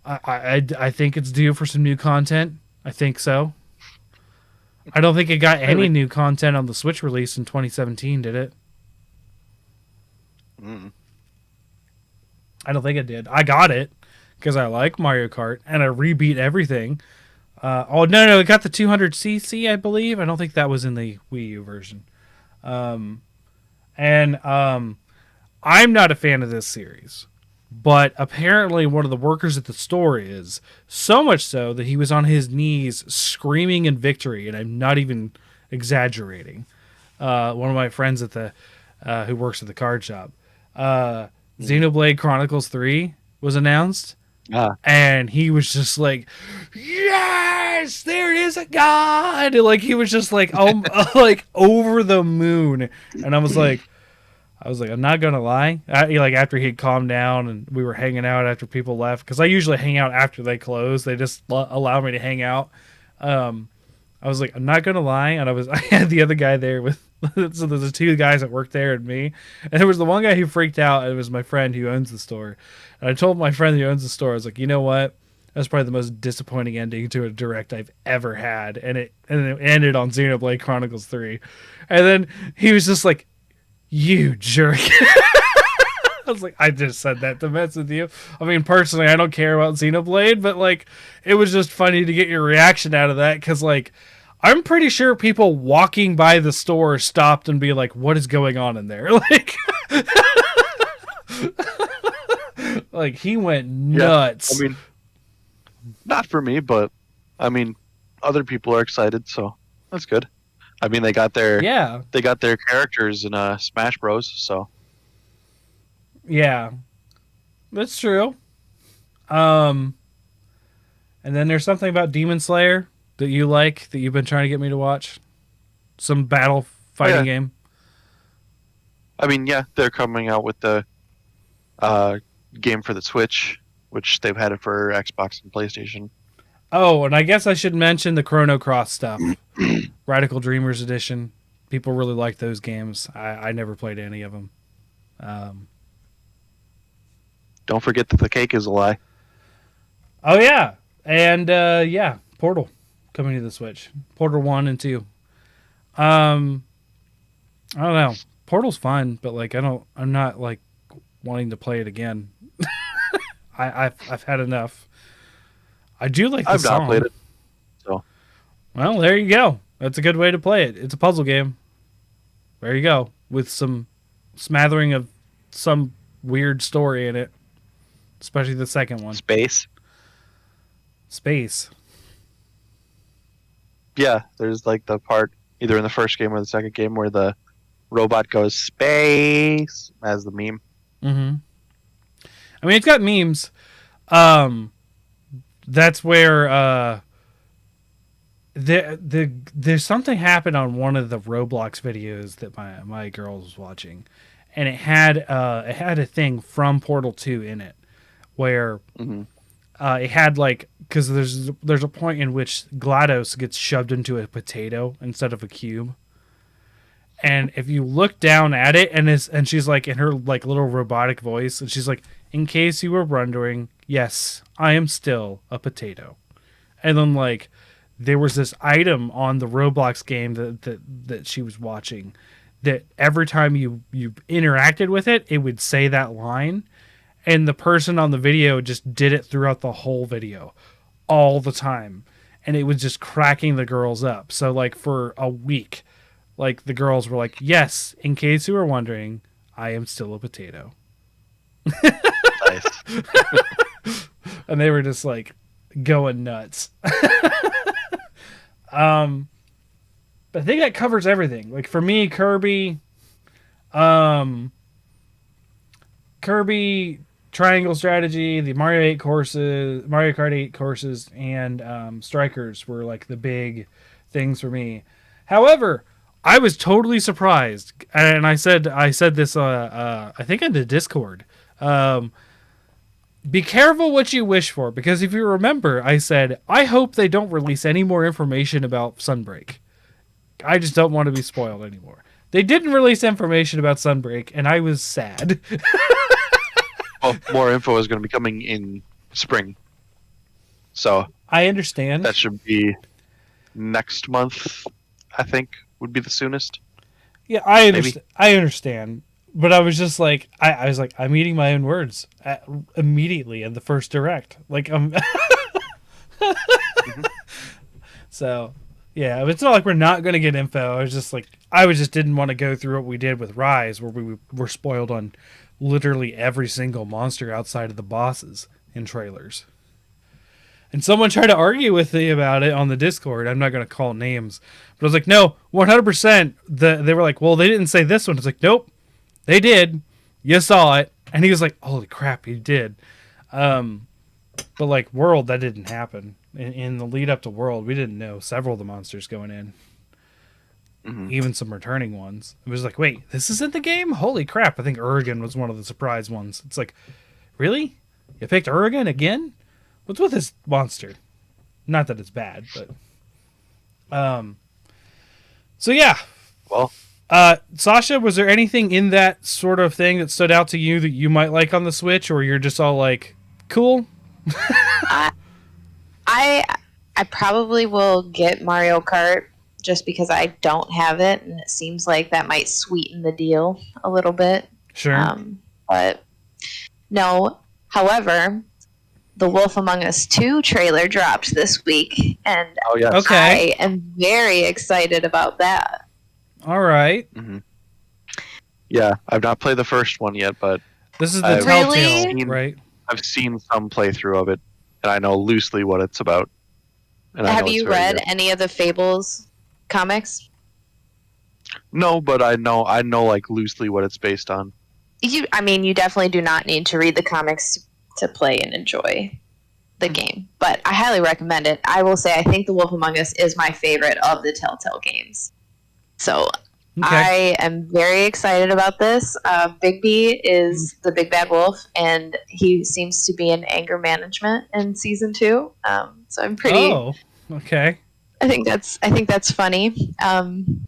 I think it's due for some new content. I think so. I don't think it got any new content on the Switch release in 2017, did it? I don't think it did. I got it because I like Mario Kart and I rebeat everything. No, it got the 200cc, I believe. I don't think that was in the Wii U version. I'm not a fan of this series, but apparently one of the workers at the store is, so much so that he was on his knees screaming in victory, and I'm not even exaggerating. One of my friends at the who works at the card shop, Xenoblade Chronicles 3 was announced. And he was just like, yes, there is a god. Like he was just like, like over the moon. And I was like, I'm not gonna lie. Like after he had calmed down and we were hanging out after people left, because I usually hang out after they close. They just allow me to hang out. I was like, I'm not gonna lie, and I had the other guy there with. So there's the 2 guys that worked there and me, and there was the one guy who freaked out. And it was my friend who owns the store, and I told my friend who owns the store, I was like, you know what? That's probably the most disappointing ending to a direct I've ever had, and it ended on Xenoblade Chronicles 3, and then he was just like, you jerk. I was like, I just said that to mess with you. I mean, personally, I don't care about Xenoblade, but like, it was just funny to get your reaction out of that because like. I'm pretty sure people walking by the store stopped and be like, "What is going on in there?" Like, like he went nuts. I mean, not for me, but I mean, other people are excited, so that's good. I mean, they got their characters in Smash Bros. So yeah, that's true. And then there's something about Demon Slayer that you like that you've been trying to get me to watch. Some battle fighting game. I mean, yeah, they're coming out with the game for the Switch, which they've had it for Xbox and PlayStation. Oh, and I guess I should mention the Chrono Cross stuff. Radical Dreamers Edition. People really like those games. I never played any of them. Don't forget that the cake is a lie. Oh, yeah. And, Portal coming to the Switch. Portal 1 and 2. I don't know. Portal's fun, but, like, I'm not, like, wanting to play it again. I've had enough. I do like the song. I've not played it. So. Well, there you go. That's a good way to play it. It's a puzzle game. There you go. With some smattering of some weird story in it. Especially the second one. Space. Yeah, there's like the part either in the first game or the second game where the robot goes space as the meme. Mm-hmm. I mean, it's got memes. That's where there's something happened on one of the Roblox videos that my girl was watching, and it had a thing from Portal 2 in it, where it had like, because there's a point in which GLaDOS gets shoved into a potato instead of a cube. And if you look down at it, and she's like in her like little robotic voice, and she's like, "In case you were wondering, yes, I am still a potato." And then like there was this item on the Roblox game that she was watching that every time you interacted with it, it would say that line, and the person on the video just did it throughout the whole video, all the time, and it was just cracking the girls up. So like for a week. Like, the girls were like, "Yes, in case you were wondering, I am still a potato." Nice. And they were just, like, going nuts. But I think that covers everything. Like, for me, Kirby, Triangle Strategy, the Mario Kart 8 courses, and Strikers were, like, the big things for me. However, I was totally surprised, and I said this. I think in the Discord. Be careful what you wish for, because if you remember, I said I hope they don't release any more information about Sunbreak. I just don't want to be spoiled anymore. They didn't release information about Sunbreak, and I was sad. Well, more info is going to be coming in spring, so I understand. That should be next month, I think. Would be the soonest. Yeah, I understand. But I was just like, I was like, I'm eating my own words immediately in the first direct. Like, So, yeah, it's not like we're not going to get info. I was just like, didn't want to go through what we did with Rise, where we were spoiled on literally every single monster outside of the bosses in trailers. And someone tried to argue with me about it on the Discord. I'm not going to call names. But I was like, no, 100%. They were like, well, they didn't say this one. I was like, nope, they did. You saw it. And he was like, holy crap, he did. But like World, that didn't happen. In the lead up to World, we didn't know several of the monsters going in. Mm-hmm. Even some returning ones. It was like, wait, this is in the game? Holy crap. I think Urigan was one of the surprise ones. It's like, really? You picked Urigan again? What's with this monster? Not that it's bad, but so yeah. Well, Sasha, was there anything in that sort of thing that stood out to you that you might like on the Switch, or you're just all like, cool? I probably will get Mario Kart just because I don't have it, and it seems like that might sweeten the deal a little bit. Sure. But no. However, the Wolf Among Us 2 trailer dropped this week, and yes. Okay. I am very excited about that. All right. Mm-hmm. Yeah, I've not played the first one yet, but this is the Telltale, right? I've seen some playthrough of it, and I know loosely what it's about. And have you read any of the Fables comics? No, but I know like loosely what it's based on. You definitely do not need to read the comics to play and enjoy the game, but I highly recommend it. I will say I think The Wolf Among Us is my favorite of the Telltale games. So I am very excited about this. Big B is the big bad wolf, and he seems to be in anger management in season 2. So I'm pretty. Oh, okay. I think that's funny. And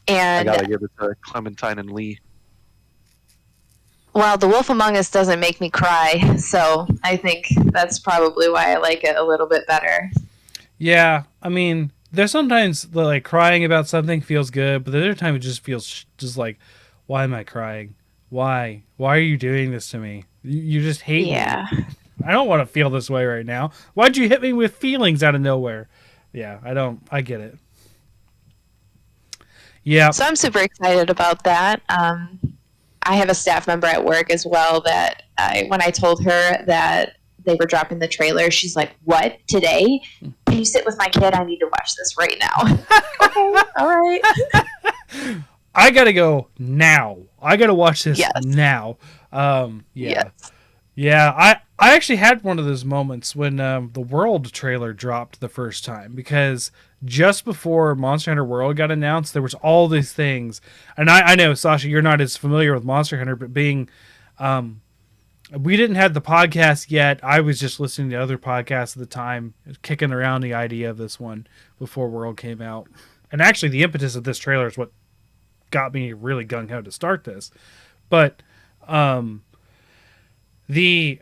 I gotta give it to Clementine and Lee. Well, The Wolf Among Us doesn't make me cry, so I think that's probably why I like it a little bit better. Yeah, I mean, there's sometimes like crying about something feels good, but the other time it just feels just like, why am I crying? Why? Why are you doing this to me? You just hate me. I don't want to feel this way right now. Why'd you hit me with feelings out of nowhere? Yeah, I get it. Yeah. So I'm super excited about that. I have a staff member at work as well that when I told her that they were dropping the trailer, she's like, "What? Today? Can you sit with my kid? I need to watch this right now." Okay, all right. I gotta go now. I gotta watch this now. Yes. Yeah, I actually had one of those moments when the World trailer dropped the first time, because just before Monster Hunter World got announced, there was all these things. And I know, Sasha, you're not as familiar with Monster Hunter, but being... we didn't have the podcast yet. I was just listening to other podcasts at the time, kicking around the idea of this one before World came out. And actually, the impetus of this trailer is what got me really gung-ho to start this. But the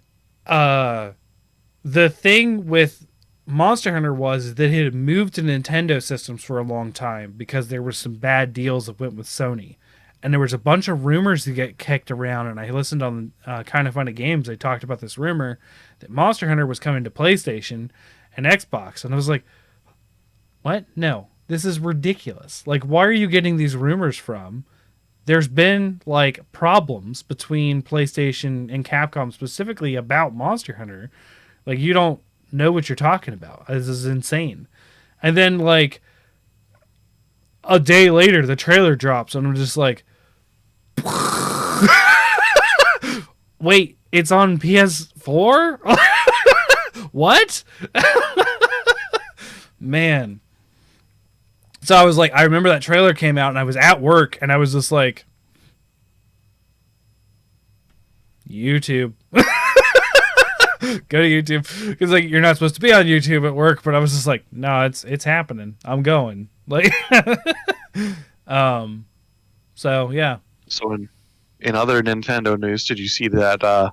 thing with Monster Hunter was that it had moved to Nintendo systems for a long time because there were some bad deals that went with Sony. And there was a bunch of rumors that get kicked around, and I listened on Kind of Funny Games. They talked about this rumor that Monster Hunter was coming to PlayStation and Xbox. And I was like, what? No, this is ridiculous. Like, why are you getting these rumors from? There's been, like, problems between PlayStation and Capcom specifically about Monster Hunter. Like, you don't know what you're talking about. This is insane. And then, like, a day later, the trailer drops, and I'm just like, wait, it's on PS4? What? Man. So I was like, I remember that trailer came out, and I was at work, and I was just like, YouTube. Go to YouTube. Because, like, you're not supposed to be on YouTube at work, but I was just like, no, it's happening. I'm going. Like, so, yeah. So in other Nintendo news, did you see that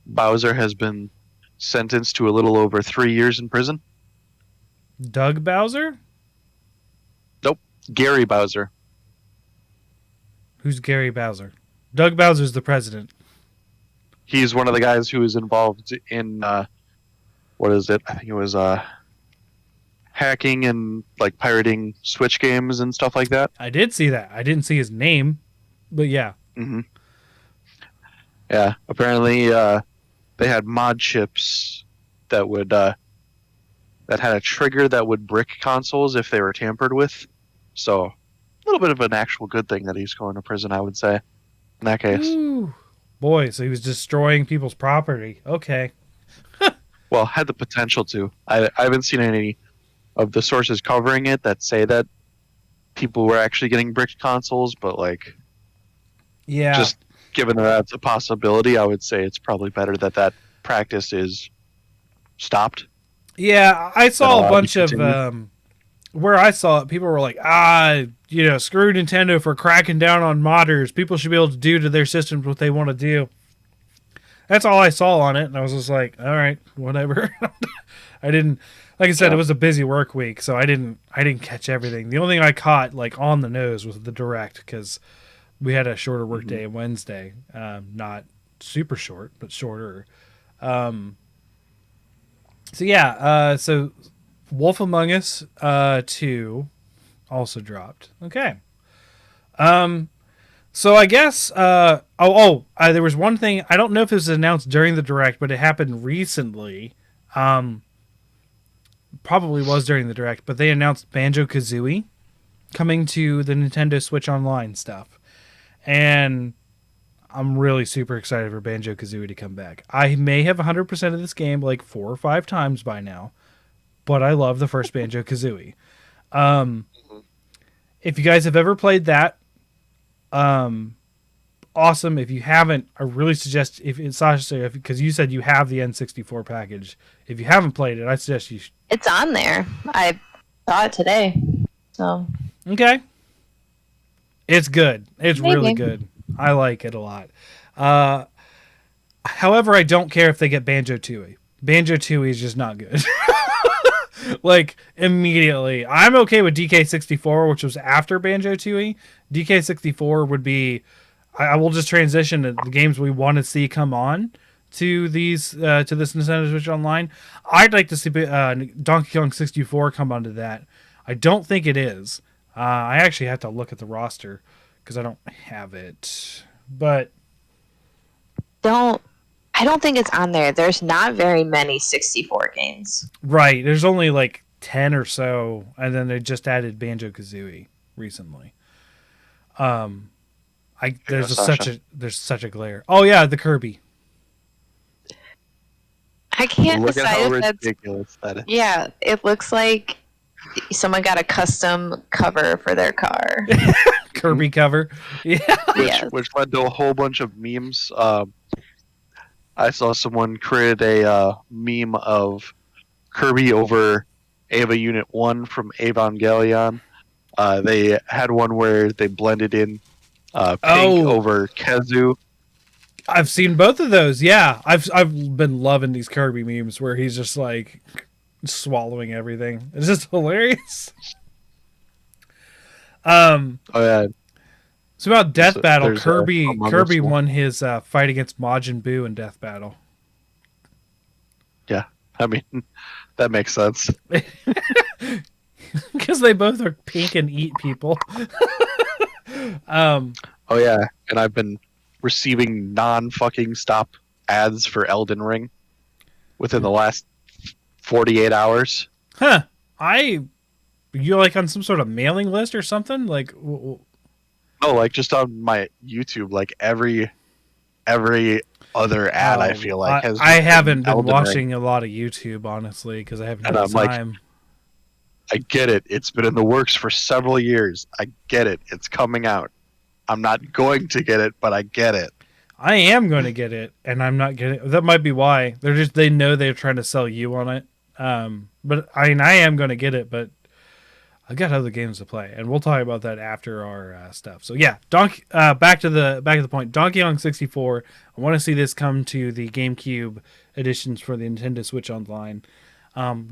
Bowser has been sentenced to a little over 3 years in prison? Doug Bowser? Nope. Gary Bowser. Who's Gary Bowser? Doug Bowser's the president. He's one of the guys who was involved in, what is it? I think it was hacking and like pirating Switch games and stuff like that. I did see that. I didn't see his name, but yeah. Mm-hmm. Yeah, apparently they had mod chips that would that had a trigger that would brick consoles if they were tampered with. So a little bit of an actual good thing that he's going to prison, I would say, in that case. Ooh. Boy, so he was destroying people's property. Okay. Well, had the potential to. I haven't seen any of the sources covering it that say that people were actually getting bricked consoles, but like, yeah, just given that that's a possibility, I would say it's probably better that practice is stopped. Yeah, I saw a bunch of where I saw it, people were like, screw Nintendo for cracking down on modders. People should be able to do to their systems what they want to do. That's all I saw on it, and I was just like, all right, whatever. I didn't, like I said, It was a busy work week, so I didn't catch everything. The only thing I caught like on the nose was the direct, because we had a shorter work day Wednesday, not super short, but shorter. So yeah, so Wolf Among Us 2 also dropped. Okay. So I guess there was one thing, I don't know if it was announced during the direct, but it happened recently. Probably was during the direct, but they announced Banjo-Kazooie coming to the Nintendo Switch Online stuff. And I'm really super excited for Banjo-Kazooie to come back. I may have 100% of this game like 4 or 5 times by now, but I love the first Banjo-Kazooie. If you guys have ever played that, awesome. If you haven't, I really suggest, Sasha, because you said you have the N64 package. If you haven't played it, I suggest you. It's on there. I saw it today. So. Okay. It's good. It's Maybe. Really good. I like it a lot. However, I don't care if they get Banjo-Tooie. Banjo-Tooie is just not good. Like, immediately. I'm okay with DK64, which was after Banjo-Tooie. DK64 would be... I will just transition to the games we want to see come on to these to this Nintendo Switch Online. I'd like to see Donkey Kong 64 come onto that. I don't think it is. I actually have to look at the roster because I don't have it. But I don't think it's on there. There's not very many 64 games. Right. There's only like 10 or so, and then they just added Banjo-Kazooie recently. There's such a glare. Oh yeah, the Kirby. I can't Look decide at how if ridiculous that is. Yeah, it looks like someone got a custom cover for their car. Kirby cover. Yeah. Which led to a whole bunch of memes. I saw someone create a meme of Kirby over Eva Unit 1 from Evangelion. They had one where they blended in Pink over Kazu. I've seen both of those. Yeah, I've been loving these Kirby memes where he's just like swallowing everything. It's just hilarious. Oh yeah. So about Death Battle, there's Kirby won his fight against Majin Buu in Death Battle. Yeah, I mean that makes sense. Because they both are pink and eat people. Oh yeah, and I've been receiving non-fucking stop ads for Elden Ring within the last 48 hours. Huh. You're like on some sort of mailing list or something? Like... No, like just on my YouTube, like every other ad I feel like has. I haven't been watching a lot of YouTube, honestly, because I haven't had time. Like, I get it. It's been in the works for several years. I get it. It's coming out. I'm not going to get it, but I get it. I am going to get it, and I'm not getting it. That might be why. They know they're trying to sell you on it. But I mean, I am going to get it, but I've got other games to play, and we'll talk about that after our stuff. So yeah, back to the point. Donkey Kong 64. I want to see this come to the GameCube editions for the Nintendo Switch Online.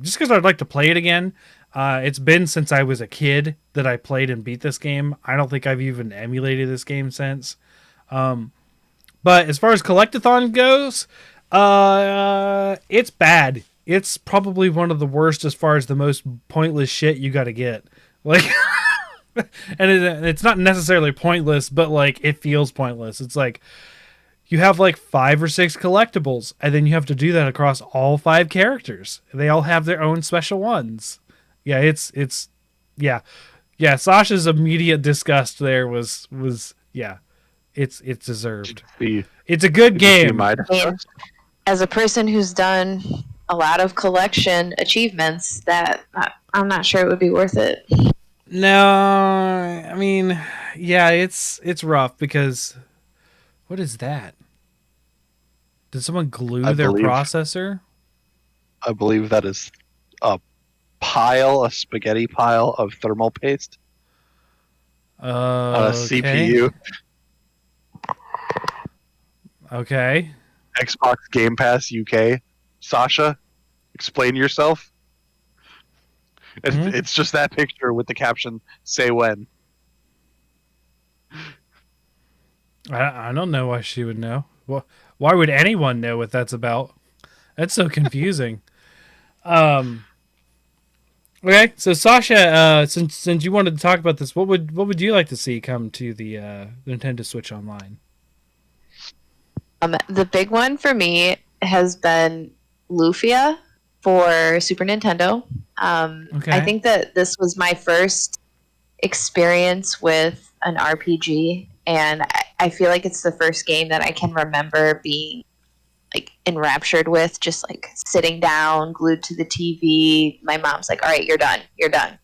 Just because I'd like to play it again. It's been since I was a kid that I played and beat this game. I don't think I've even emulated this game since. But as far as Collectathon goes, it's bad. It's probably one of the worst as far as the most pointless shit you got to get. Like, and it's not necessarily pointless, but like it feels pointless. It's like you have like 5 or 6 collectibles, and then you have to do that across all 5 characters. They all have their own special ones. Yeah, it's Sasha's immediate disgust there was it's deserved. It's a good game. As a person who's done a lot of collection achievements, that I'm not sure it would be worth it. No, I mean, yeah, it's rough because what is that? Did someone glue their processor? I believe that is a spaghetti pile of thermal paste on a CPU. Okay. Xbox Game Pass UK. Sasha, explain yourself. It's just that picture with the caption, "Say when." I don't know why she would know. Well, why would anyone know what that's about? That's so confusing. Um. Okay, so Sasha, since you wanted to talk about this, what would you like to see come to the Nintendo Switch Online? The big one for me has been Lufia for Super Nintendo. Okay. I think that this was my first experience with an RPG, and I feel like it's the first game that I can remember being like enraptured with, just like sitting down, glued to the TV. My mom's like, "All right, you're done. You're done.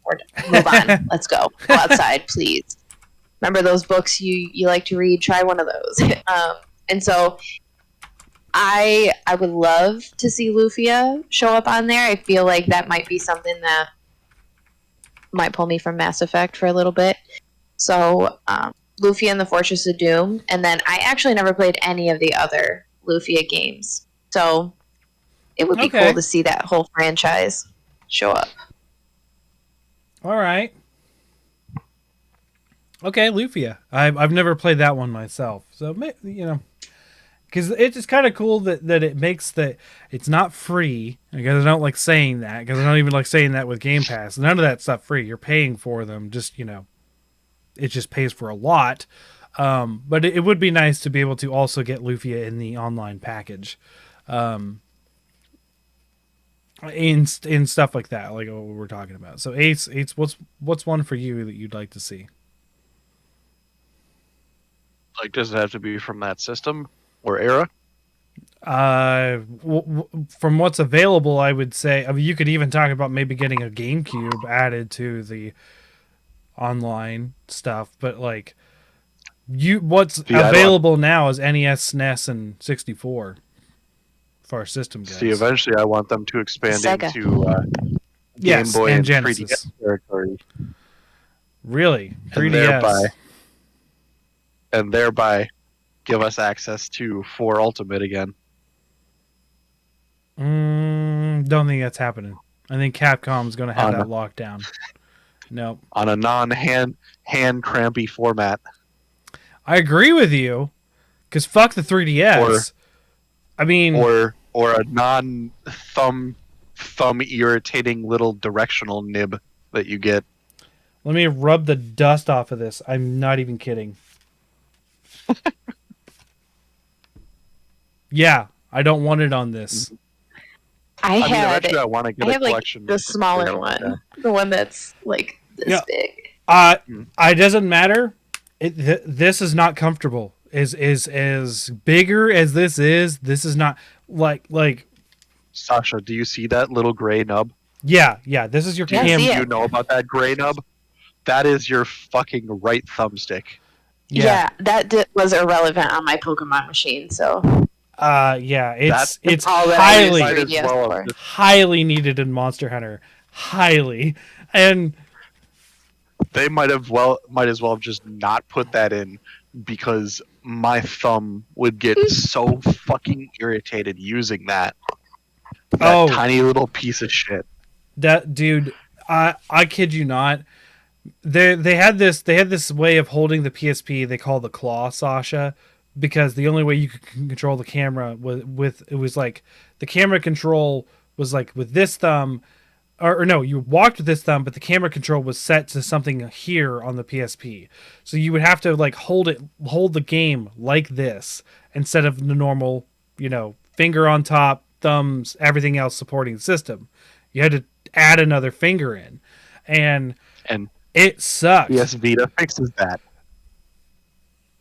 Move on. Let's go. Go outside, please. Remember those books you like to read? Try one of those." And so I would love to see Lufia show up on there. I feel like that might be something that might pull me from Mass Effect for a little bit. So Lufia and the Fortress of Doom, and then I actually never played any of the other Lufia games, so it would be cool to see that whole franchise show up. All right. Okay, Lufia. I've never played that one myself, so because it's just kind of cool that it makes it's not free. Because I don't like saying that. Because I don't even like saying that with Game Pass. None of that stuff free. You're paying for them. Just it just pays for a lot. But it would be nice to be able to also get Lufia in the online package, in stuff like that, like what we're talking about. So Ace, what's one for you that you'd like to see? Like, does it have to be from that system or era? From what's available, I would say. I mean, you could even talk about maybe getting a GameCube added to the online stuff, but like, what's available now is NES, SNES, and 64 for our system guys. See, eventually, I want them to expand into Game Boy and Genesis 3DS territory. Really, 3DS. And thereby give us access to 4 Ultimate again. Don't think that's happening. I think Capcom's going to have that locked down. No. On a non-hand crampy format. I agree with you, because fuck the 3DS. Or a non-thumb irritating little directional nib that you get. Let me rub the dust off of this. I'm not even kidding. Yeah, I don't want it on this. I have want to get a collection. Like the smaller one, the one that's like this big. It doesn't matter. This is not comfortable. As bigger as this is not like. Sasha, do you see that little gray nub? Yeah. This is your camera. Do you know about that gray nub? That is your fucking right thumbstick. Yeah, that was irrelevant on my Pokemon machine. So. It's highly needed in Monster Hunter. Highly, and they might as well have just not put that in, because my thumb would get so fucking irritated using that tiny little piece of shit. That dude, I kid you not. They had this way of holding the PSP they call the claw, Sasha, because the only way you could control the camera was like the camera control was like with this thumb, or no, you walked with this thumb, but the camera control was set to something here on the PSP. So you would have to like hold the game like this instead of the normal, finger on top, thumbs, everything else supporting the system. You had to add another finger in, and it sucks. PS Vita fixes that.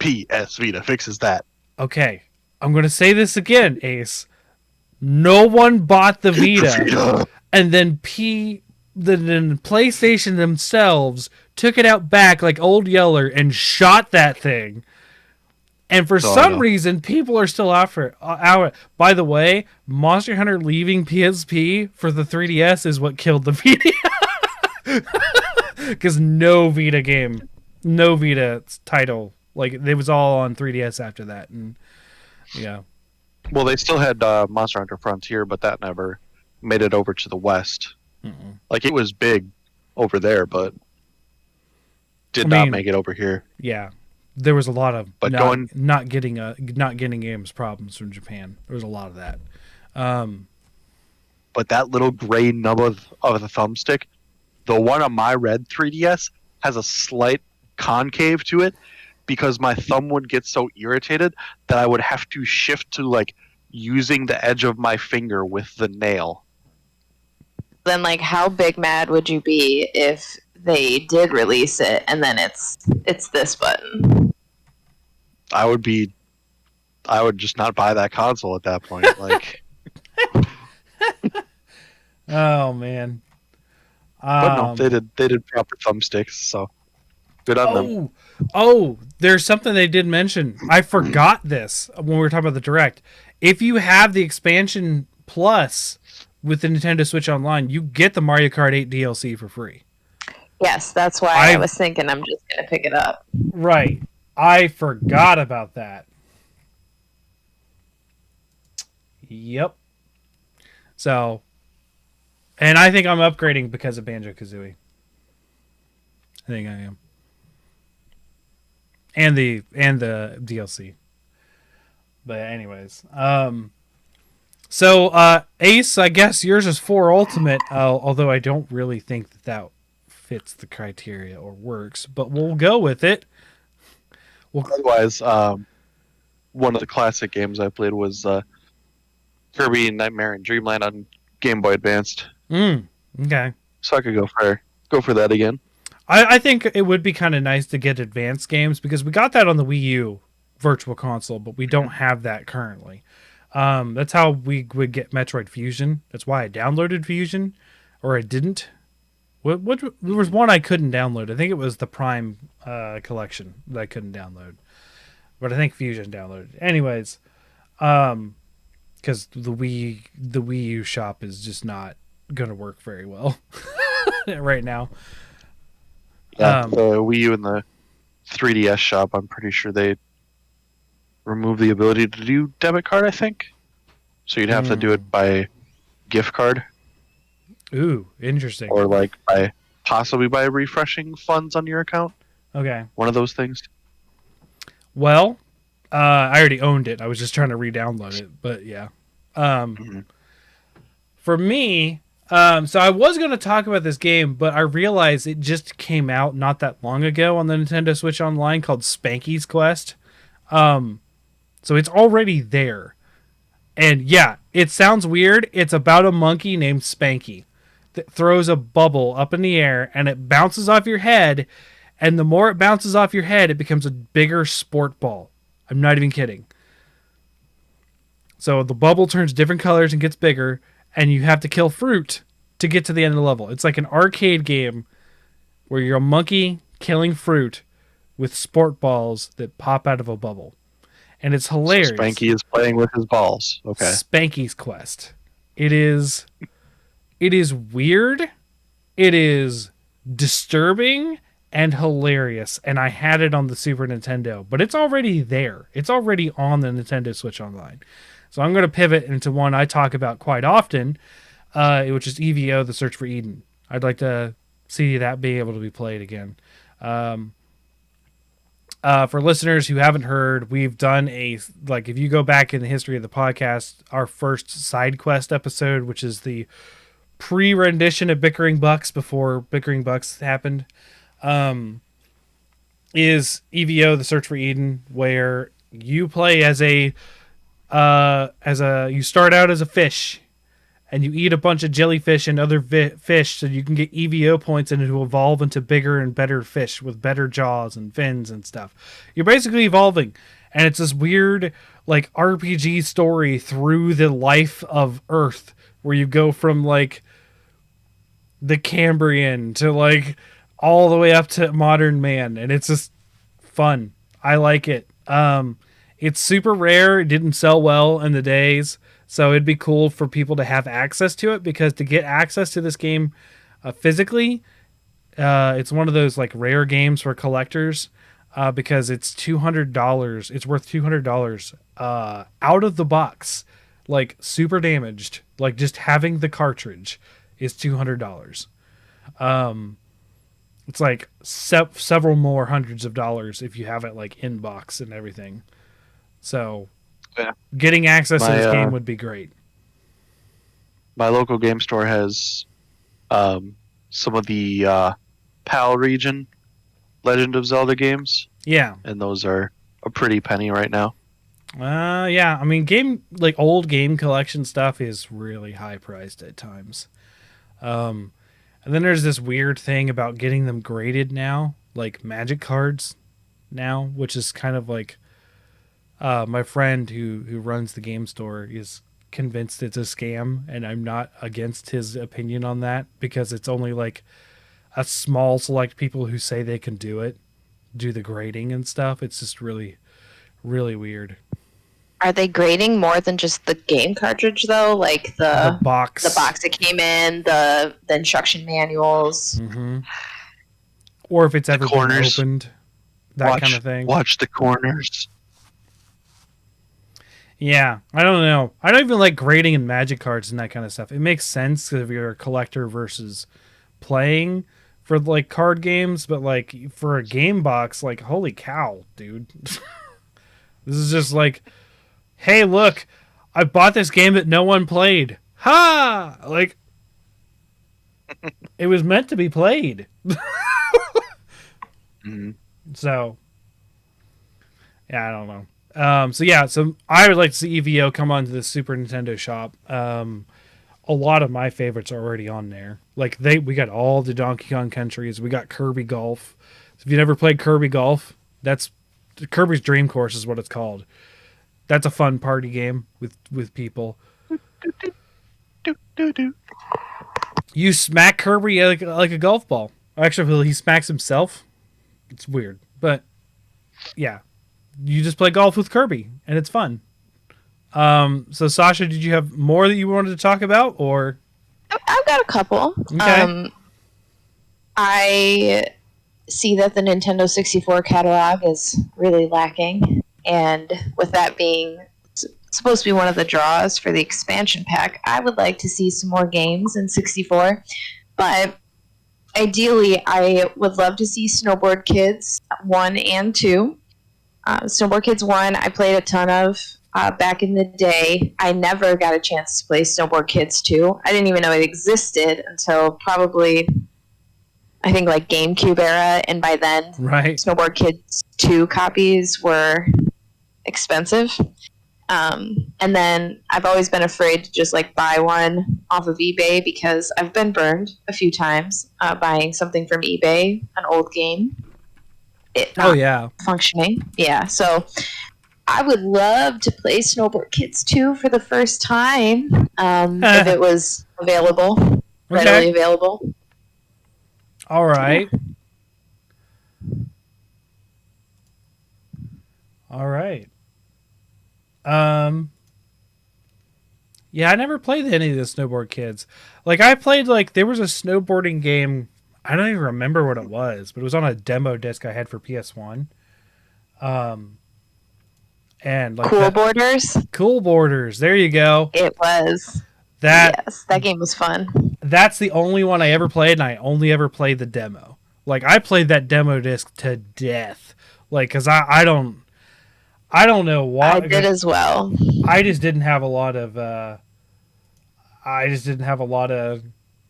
PS Vita fixes that. Okay, I'm going to say this again, Ace. No one bought the Vita, and then PlayStation themselves took it out back like Old Yeller and shot that thing. And for some reason, people are still after it. By the way, Monster Hunter leaving PSP for the 3DS is what killed the Vita. Because no Vita title, like, it was all on 3DS after that, and yeah. Well, they still had Monster Hunter Frontier, but that never made it over to the West. Mm-mm. Like, it was big over there, but not make it over here. Yeah, there was a lot of not getting games problems from Japan. There was a lot of that. but that little gray nub of the thumbstick, the one on my red 3DS has a slight concave to it because my thumb would get so irritated that I would have to shift to like using the edge of my finger with the nail. Then, like, how big mad would you be if they did release it and then it's this button? I would just not buy that console at that point. Like, oh man. But no, they did proper thumbsticks, so good on them. Oh, there's something they did mention. I forgot this when we were talking about the Direct. If you have the expansion plus with the Nintendo Switch Online, you get the Mario Kart 8 DLC for free. Yes, that's why I was thinking I'm just going to pick it up. Right. I forgot about that. Yep. So, and I think I'm upgrading because of Banjo-Kazooie. I think I am. And the DLC. But anyways, so Ace, I guess yours is 4 Ultimate, although I don't really think that fits the criteria or works, but we'll go with it. Otherwise, one of the classic games I played was Kirby Nightmare in Dreamland on Game Boy Advanced. Okay. So I could go for that again. I think it would be kind of nice to get advanced games because we got that on the Wii U Virtual Console, but we don't have that currently. That's how we would get Metroid Fusion. That's why I downloaded Fusion, or I didn't. What there was one I couldn't download. I think it was the Prime collection that I couldn't download, but I think Fusion downloaded. Anyways, because the Wii U shop is just not going to work very well right now. Yeah, the Wii U and the 3DS shop, I'm pretty sure they removed the ability to do debit card, I think. So you'd have to do it by gift card. Ooh, interesting. Or like possibly by refreshing funds on your account. Okay. One of those things. Well, I already owned it. I was just trying to re-download it, but yeah. For me, so I was going to talk about this game, but I realized it just came out not that long ago on the Nintendo Switch Online called Spanky's Quest. So it's already there. And yeah, it sounds weird. It's about a monkey named Spanky that throws a bubble up in the air and it bounces off your head. And the more it bounces off your head, it becomes a bigger sport ball. I'm not even kidding. So the bubble turns different colors and gets bigger, and you have to kill fruit to get to the end of the level. It's like an arcade game where you're a monkey killing fruit with sport balls that pop out of a bubble. And it's hilarious. So Spanky is playing with his balls. Okay. Spanky's Quest. It is weird. It is disturbing and hilarious. And I had it on the Super Nintendo, but it's already there. It's already on the Nintendo Switch Online. So I'm going to pivot into one I talk about quite often, which is EVO, The Search for Eden. I'd like to see that be able to be played again. For listeners who haven't heard, we've done if you go back in the history of the podcast, our first side quest episode, which is the pre-rendition of Bickering Bucks before Bickering Bucks happened, is EVO, The Search for Eden, where you play you start out as a fish and you eat a bunch of jellyfish and other fish so you can get EVO points and to evolve into bigger and better fish with better jaws and fins and stuff. You're basically evolving, and it's this weird like RPG story through the life of Earth where you go from like the Cambrian to like all the way up to modern man, and it's just fun. I like it. It's super rare. It didn't sell well in the days, so it'd be cool for people to have access to it, because to get access to this game physically, it's one of those like rare games for collectors, because it's $200. It's worth $200 out of the box, like super damaged. Like just having the cartridge is $200. It's like several more hundreds of dollars if you have it like in box and everything. So, yeah. Getting access to this game would be great. My local game store has some of the PAL region Legend of Zelda games, Yeah. and those are a pretty penny right now. Yeah. I mean, old game collection stuff is really high priced at times. And then there's this weird thing about getting them graded now, like Magic cards now, which is kind of like my friend who runs the game store is convinced it's a scam, and I'm not against his opinion on that because it's only like a small select people who say they can do the grading and stuff. It's just really, really weird. Are they grading more than just the game cartridge though? Like The box, the box that came in, the instruction manuals. mm-hmm. Or if it's ever been opened, that kind of thing. Watch the corners. Yeah, I don't know. I don't even like grading and Magic cards and that kind of stuff. It makes sense if you're a collector versus playing for like card games, but like for a game box, like holy cow, dude. This is just like, hey, look, I bought this game that no one played. Ha! Like, it was meant to be played. Mm-hmm. So, yeah, I don't know. So I would like to see EVO come onto the Super Nintendo shop. A lot of my favorites are already on there. Like we got all the Donkey Kong countries. We got Kirby Golf. So if you never played Kirby Golf, that's Kirby's Dream Course is what it's called. That's a fun party game with people. You smack Kirby like a golf ball. Actually, he smacks himself. It's weird, but yeah. You just play golf with Kirby, and it's fun. So Sasha, did you have more that you wanted to talk about, or? I've got a couple. Okay. I see that the Nintendo 64 catalog is really lacking, and with that being supposed to be one of the draws for the expansion pack, I would like to see some more games in 64, but ideally I would love to see Snowboard Kids 1 and 2. Snowboard Kids 1, I played a ton of back in the day. I never got a chance to play Snowboard Kids 2. I didn't even know it existed until probably, I think, like GameCube era, and by then, right. Snowboard Kids 2 copies were expensive. And then I've always been afraid to just like buy one off of eBay because I've been burned a few times buying something from eBay, an old game. Functioning. Yeah, so I would love to play Snowboard Kids 2 for the first time if it was available, readily available. All right. All right. Yeah, I never played any of the Snowboard Kids. Like, I played, like, there was a snowboarding game. I don't even remember what it was, but it was on a demo disc I had for PS1. And like Cool Borders. Cool Borders. There you go. It was. Yes, that game was fun. That's the only one I ever played, and I only ever played the demo. Like, I played that demo disc to death. Like, because I don't know why. I did as well. I just didn't have a lot of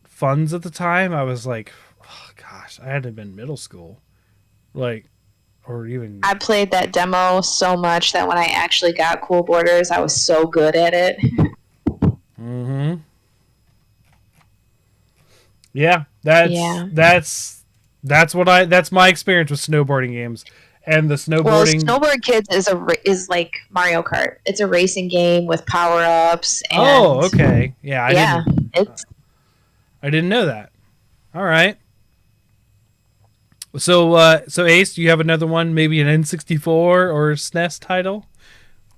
funds at the time. I was like, oh, gosh, I had to have been middle school. Like, or even... I played that demo so much that when I actually got Cool Borders, I was so good at it. Mm-hmm. Yeah, that's my experience with snowboarding games. And the snowboarding... Well, Snowboard Kids is like Mario Kart. It's a racing game with power-ups. And oh, okay. Yeah, I didn't know that. All right. So Ace, do you have another one? Maybe an N64 or SNES title?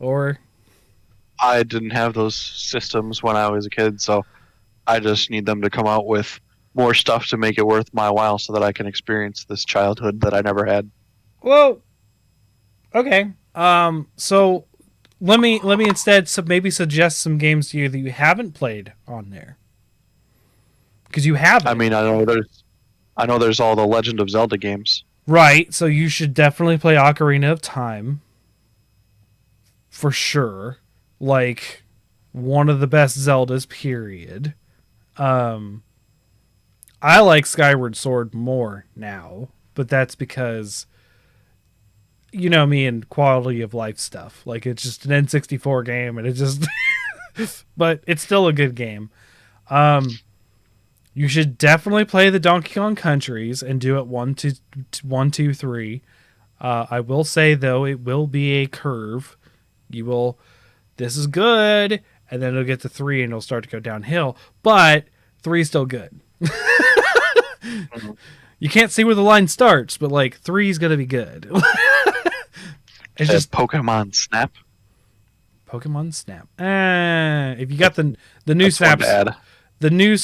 Or... I didn't have those systems when I was a kid, so I just need them to come out with more stuff to make it worth my while so that I can experience this childhood that I never had. Well, okay. So let me instead maybe suggest some games to you that you haven't played on there, because you haven't. I mean, I know there's all the Legend of Zelda games. Right. So you should definitely play Ocarina of Time. For sure. Like one of the best Zeldas, period. I like Skyward Sword more now, but that's because you know me and quality of life stuff. Like, it's just an N64 game, and it just but it's still a good game. You should definitely play the Donkey Kong Countries and do it 1, 2, 3. I will say though, it will be a curve. This is good, and then it'll get to 3 and it'll start to go downhill. But 3 is still good. You can't see where the line starts, but like 3 is gonna be good. It's just Pokemon Snap. Pokemon Snap. If you got the new snaps, the new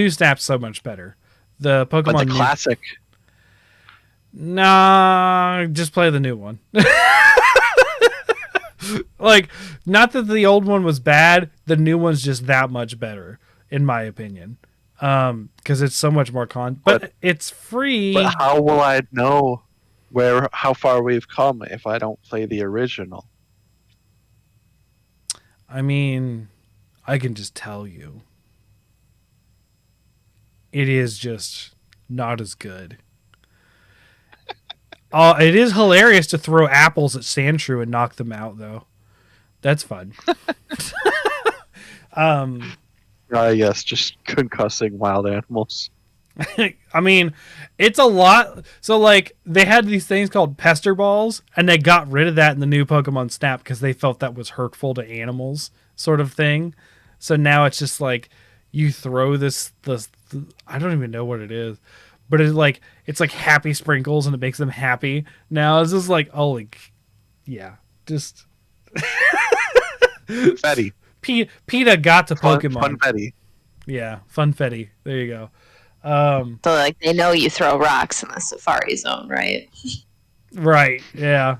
snap's so much better. The Pokemon but the classic. Nah, just play the new one. Like, not that the old one was bad, the new one's just that much better, in my opinion. Because it's so much more but it's free. But how will I know how far we've come if I don't play the original? I mean, I can just tell you. It is just not as good. It is hilarious to throw apples at Sandshrew and knock them out, though. That's fun. Yes, just concussing wild animals. I mean, it's a lot. So, like, they had these things called pester balls, and they got rid of that in the new Pokemon Snap because they felt that was hurtful to animals, sort of thing. So now it's just like you throw this I don't even know what it is, but it's like happy sprinkles, and it makes them happy. Now it's just like, holy, yeah, just Fetty. PETA got to Pokemon. Funfetti. Yeah, Funfetti. There you go. So, like, they know you throw rocks in the Safari Zone, right? Right. Yeah.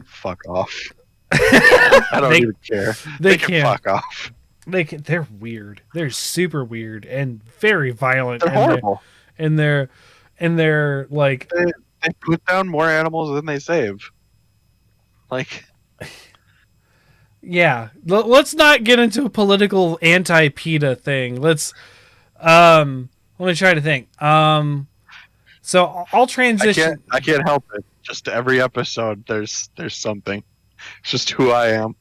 Fuck off. I don't even care. They can fuck off. They're weird. They're super weird and very violent. They're horrible. And they're like, they put down more animals than they save. Like, yeah. Let's not get into a political anti-PETA thing. Let me try to think. So I'll transition. I can't help it. Just every episode, there's something. It's just who I am.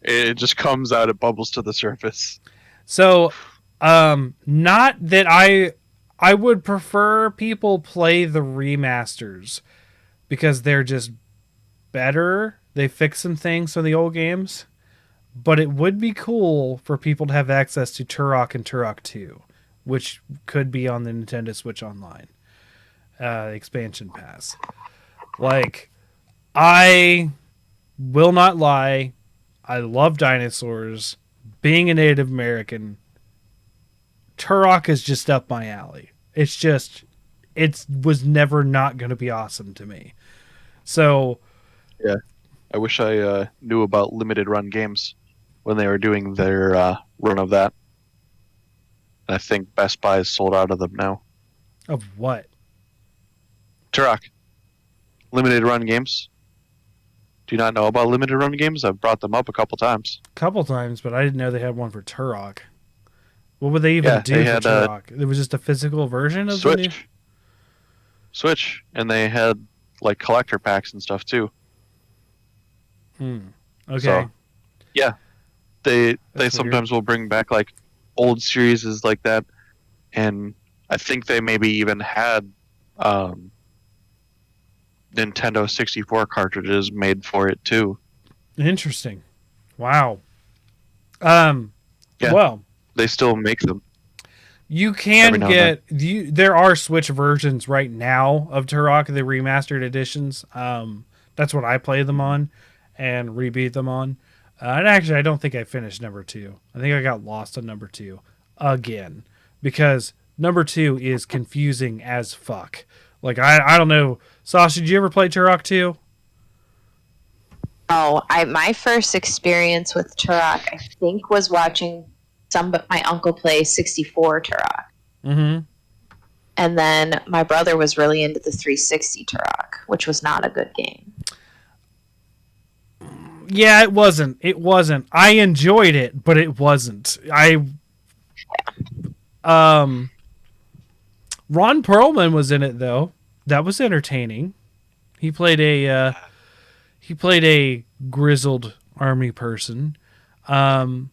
It just comes out. It bubbles to the surface. So, not that I would prefer people play the remasters because they're just better. They fix some things from the old games, but it would be cool for people to have access to Turok and Turok 2, which could be on the Nintendo Switch Online expansion pass. Like, I will not lie, I love dinosaurs. Being a Native American, Turok is just up my alley. It was never not going to be awesome to me. So, yeah, I wish I knew about limited run games when they were doing their run of that. I think Best Buy is sold out of them now. Of what? Turok. Limited run games. Do you not know about limited run games? I've brought them up a couple times. But I didn't know they had one for Turok. What would they even do for Turok? It was just a physical version of Switch. the new... Switch, and they had like collector packs and stuff too. Okay. So, yeah, they sometimes will bring back like old series like that, and I think they maybe even had Nintendo 64 cartridges made for it too. Interesting. Wow. Yeah, well, they still make them. You can get there are Switch versions right now of Turok, the remastered editions. That's what I play them on and rebeat them on. And actually, I don't think I finished number 2. I think I got lost on number 2 again because number 2 is confusing as fuck. Like, I don't know. Sasha, did you ever play Turok 2? Oh, my first experience with Turok, I think, was watching my uncle play 64 Turok. Mm-hmm. And then my brother was really into the 360 Turok, which was not a good game. Yeah, it wasn't. It wasn't. I enjoyed it, but it wasn't. Ron Perlman was in it though. That was entertaining. He played a grizzled army person. But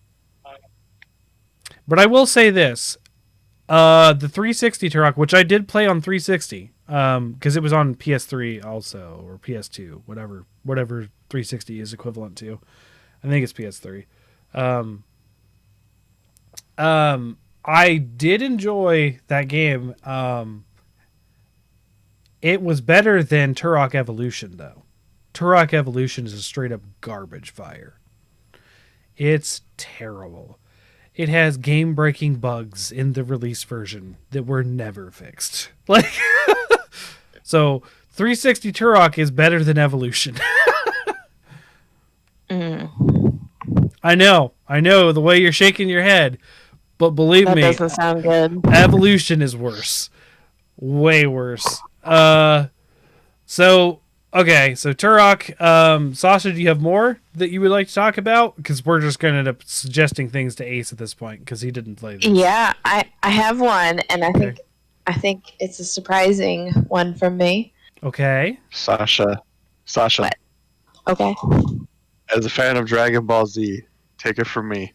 I will say this: the 360 Turok, which I did play on 360, because it was on PS3 also, or PS2, whatever 360 is equivalent to. I think it's PS3. I did enjoy that game. It was better than Turok Evolution, though. Turok Evolution is a straight up garbage fire. It's terrible. It has game breaking bugs in the release version that were never fixed. Like, so 360 Turok is better than Evolution. I know the way you're shaking your head, but believe me, that doesn't sound good. Evolution is worse, way worse. So Turok. Sasha, do you have more that you would like to talk about? Because we're just going to end up suggesting things to Ace at this point because he didn't play this. Yeah, I have one, and I think it's a surprising one from me. Okay, Sasha. What? Okay. As a fan of Dragon Ball Z, take it from me.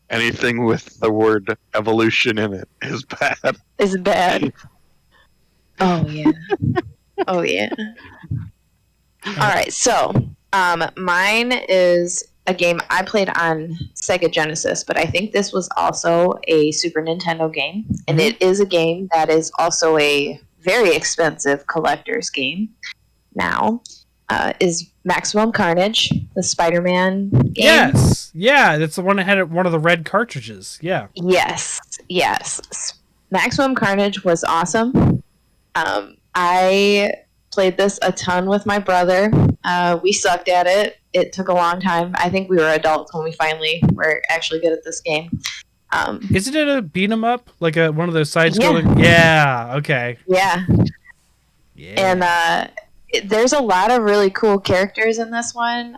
Anything with the word evolution in it is bad. Is bad. Oh yeah. Oh yeah. All right, so mine is a game I played on Sega Genesis, but I think this was also a Super Nintendo game, and it is a game that is also a very expensive collector's game now. Is Maximum Carnage, the Spider-Man game? Yes, yeah, that's the one that had one of the red cartridges. Yeah. Yes. Maximum Carnage was awesome. I played this a ton with my brother. We sucked at it. It took a long time. I think we were adults when we finally were actually good at this game. Isn't it a beat 'em up, like one of those side-scrolling? Yeah. Okay. Yeah. And there's a lot of really cool characters in this one.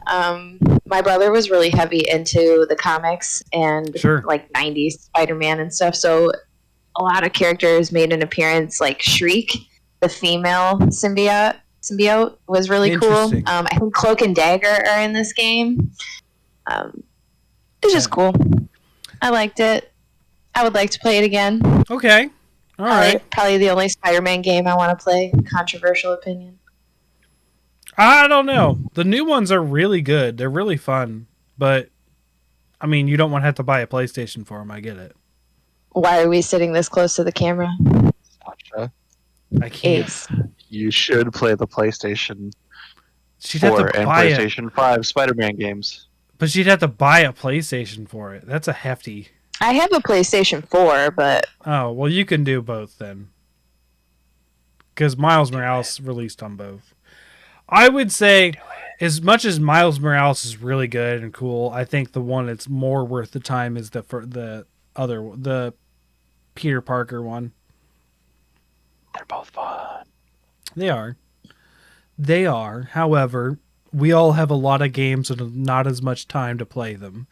My brother was really heavy into the comics and like 90s Spider-Man and stuff, so a lot of characters made an appearance, like Shriek, the female symbiote was really cool. I think Cloak and Dagger are in this game. It's just cool. I liked it. I would like to play it again. Okay. All right. Probably the only Spider-Man game I want to play. Controversial opinion. I don't know. The new ones are really good. They're really fun. But, I mean, you don't want to have to buy a PlayStation for them. I get it. Why are we sitting this close to the camera? Sasha, I can't. Ace. You should play the PlayStation She'd 4 have to and buy PlayStation 5 Spider-Man games. But she'd have to buy a PlayStation for it. That's a hefty... I have a PlayStation 4, but... Oh, well, you can do both then. Because Miles Morales released on both. I would say, as much as Miles Morales is really good and cool, I think the one that's more worth the time is the Peter Parker one. They're both fun. They are. However, we all have a lot of games and not as much time to play them,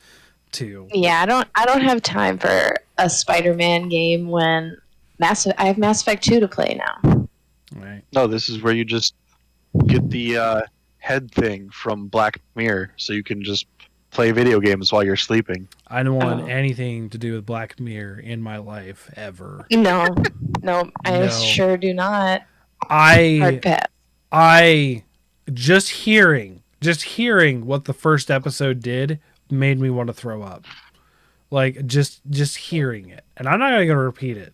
too. Yeah, I don't have time for a Spider-Man game when I have Mass Effect 2 to play now. Right. No, this is where you just get the head thing from Black Mirror, so you can just play video games while you're sleeping. I don't want anything to do with Black Mirror in my life ever. No, I sure do not. Hard pass. Just hearing what the first episode did made me want to throw up. Like just hearing it, and I'm not going to repeat it,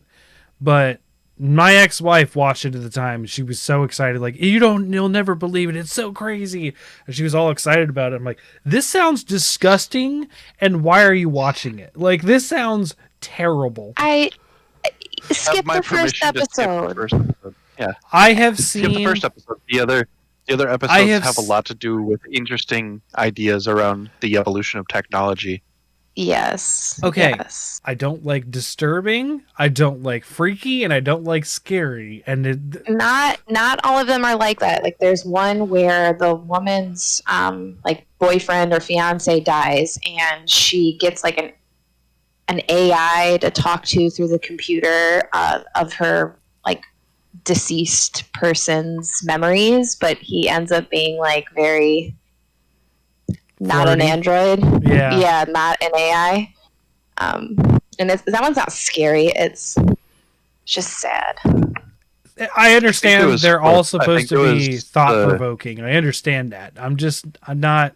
but my ex-wife watched it at the time, and she was so excited. Like, you'll never believe it. It's so crazy. And she was all excited about it. I'm like, this sounds disgusting. And why are you watching it? Like, this sounds terrible. I skipped the first episode. Yeah. I have seen skip the first episode. The other episodes have a lot to do with interesting ideas around the evolution of technology. Yes. Okay. Yes. I don't like disturbing, I don't like freaky, and I don't like scary. And not all of them are like that. Like there's one where the woman's like boyfriend or fiance dies, and she gets like an AI to talk to through the computer of her like deceased person's memories, but he ends up being like very not flirty. an android. Yeah. Yeah, not an AI. And that one's not scary. It's just sad. I understand they're all supposed to be thought-provoking. I understand that. I'm not...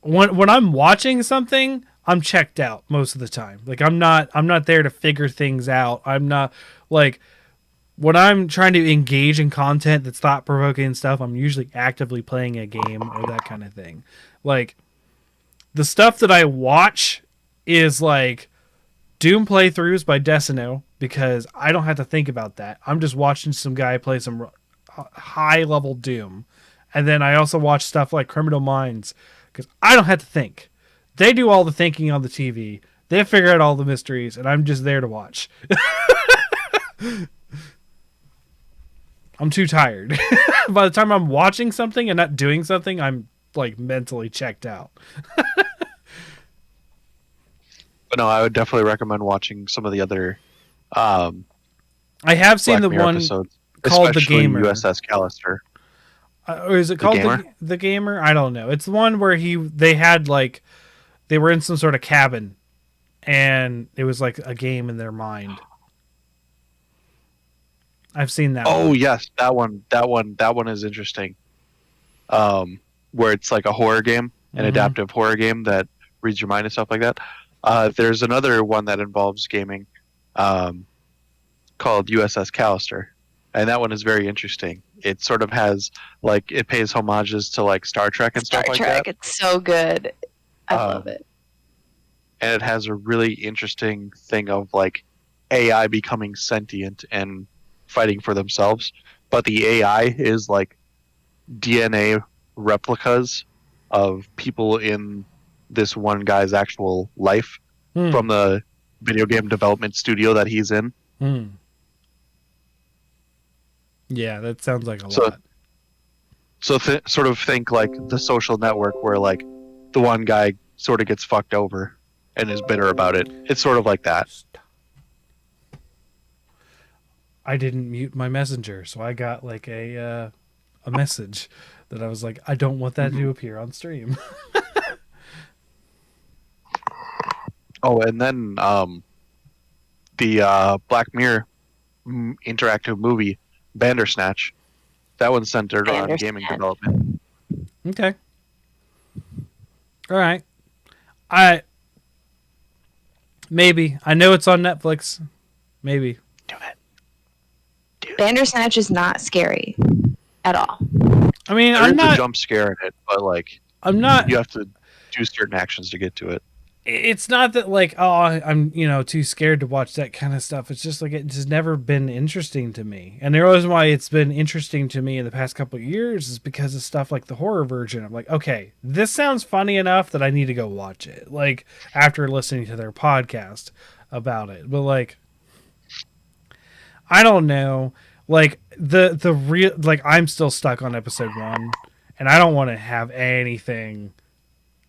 When I'm watching something, I'm checked out most of the time. Like, I'm not there to figure things out. I'm not... Like, when I'm trying to engage in content that's thought-provoking and stuff, I'm usually actively playing a game or that kind of thing. Like, the stuff that I watch is, like, Doom playthroughs by Decino, because I don't have to think about that. I'm just watching some guy play some high-level Doom. And then I also watch stuff like Criminal Minds, because I don't have to think. They do all the thinking on the TV. They figure out all the mysteries, and I'm just there to watch. I'm too tired. By the time I'm watching something and not doing something, I'm like mentally checked out. But no, I would definitely recommend watching some of the other I have seen Black the Mirror one episodes, called The especially Gamer. Uss Callister. Or is it called the Gamer? I don't know. It's the one where they had like they were in some sort of cabin, and it was like a game in their mind. I've seen that. Oh one. yes, that one is interesting. Where it's like a horror game, an adaptive horror game that reads your mind and stuff like that. There's another one that involves gaming, called Uss Callister, and that one is very interesting. It sort of has like it pays homages to like Star Trek and stuff like that. It's so good. I love it. And it has a really interesting thing of like AI becoming sentient and fighting for themselves, but the AI is like DNA replicas of people in this one guy's actual life from the video game development studio that he's in. Yeah, that sounds like a lot. So sort of think like The Social Network, where like the one guy sort of gets fucked over and is bitter about it. It's sort of like that. I didn't mute my messenger, so I got like a message that I was like, I don't want that to appear on stream. Oh, and then the Black Mirror interactive movie, Bandersnatch. That one's centered on gaming development. Okay. All right. Maybe. I know it's on Netflix. Maybe. Do it. Bandersnatch is not scary at all. I mean, There's a jump scare in it, but like I'm not. You have to do certain actions to get to it. It's not that like, oh, I'm too scared to watch that kind of stuff. It's just like it's just never been interesting to me. And the reason why it's been interesting to me in the past couple of years is because of stuff like the horror version. I'm like, okay, this sounds funny enough that I need to go watch it. Like after listening to their podcast about it, but like, I don't know. Like the real like I'm still stuck on episode 1, and I don't want to have anything.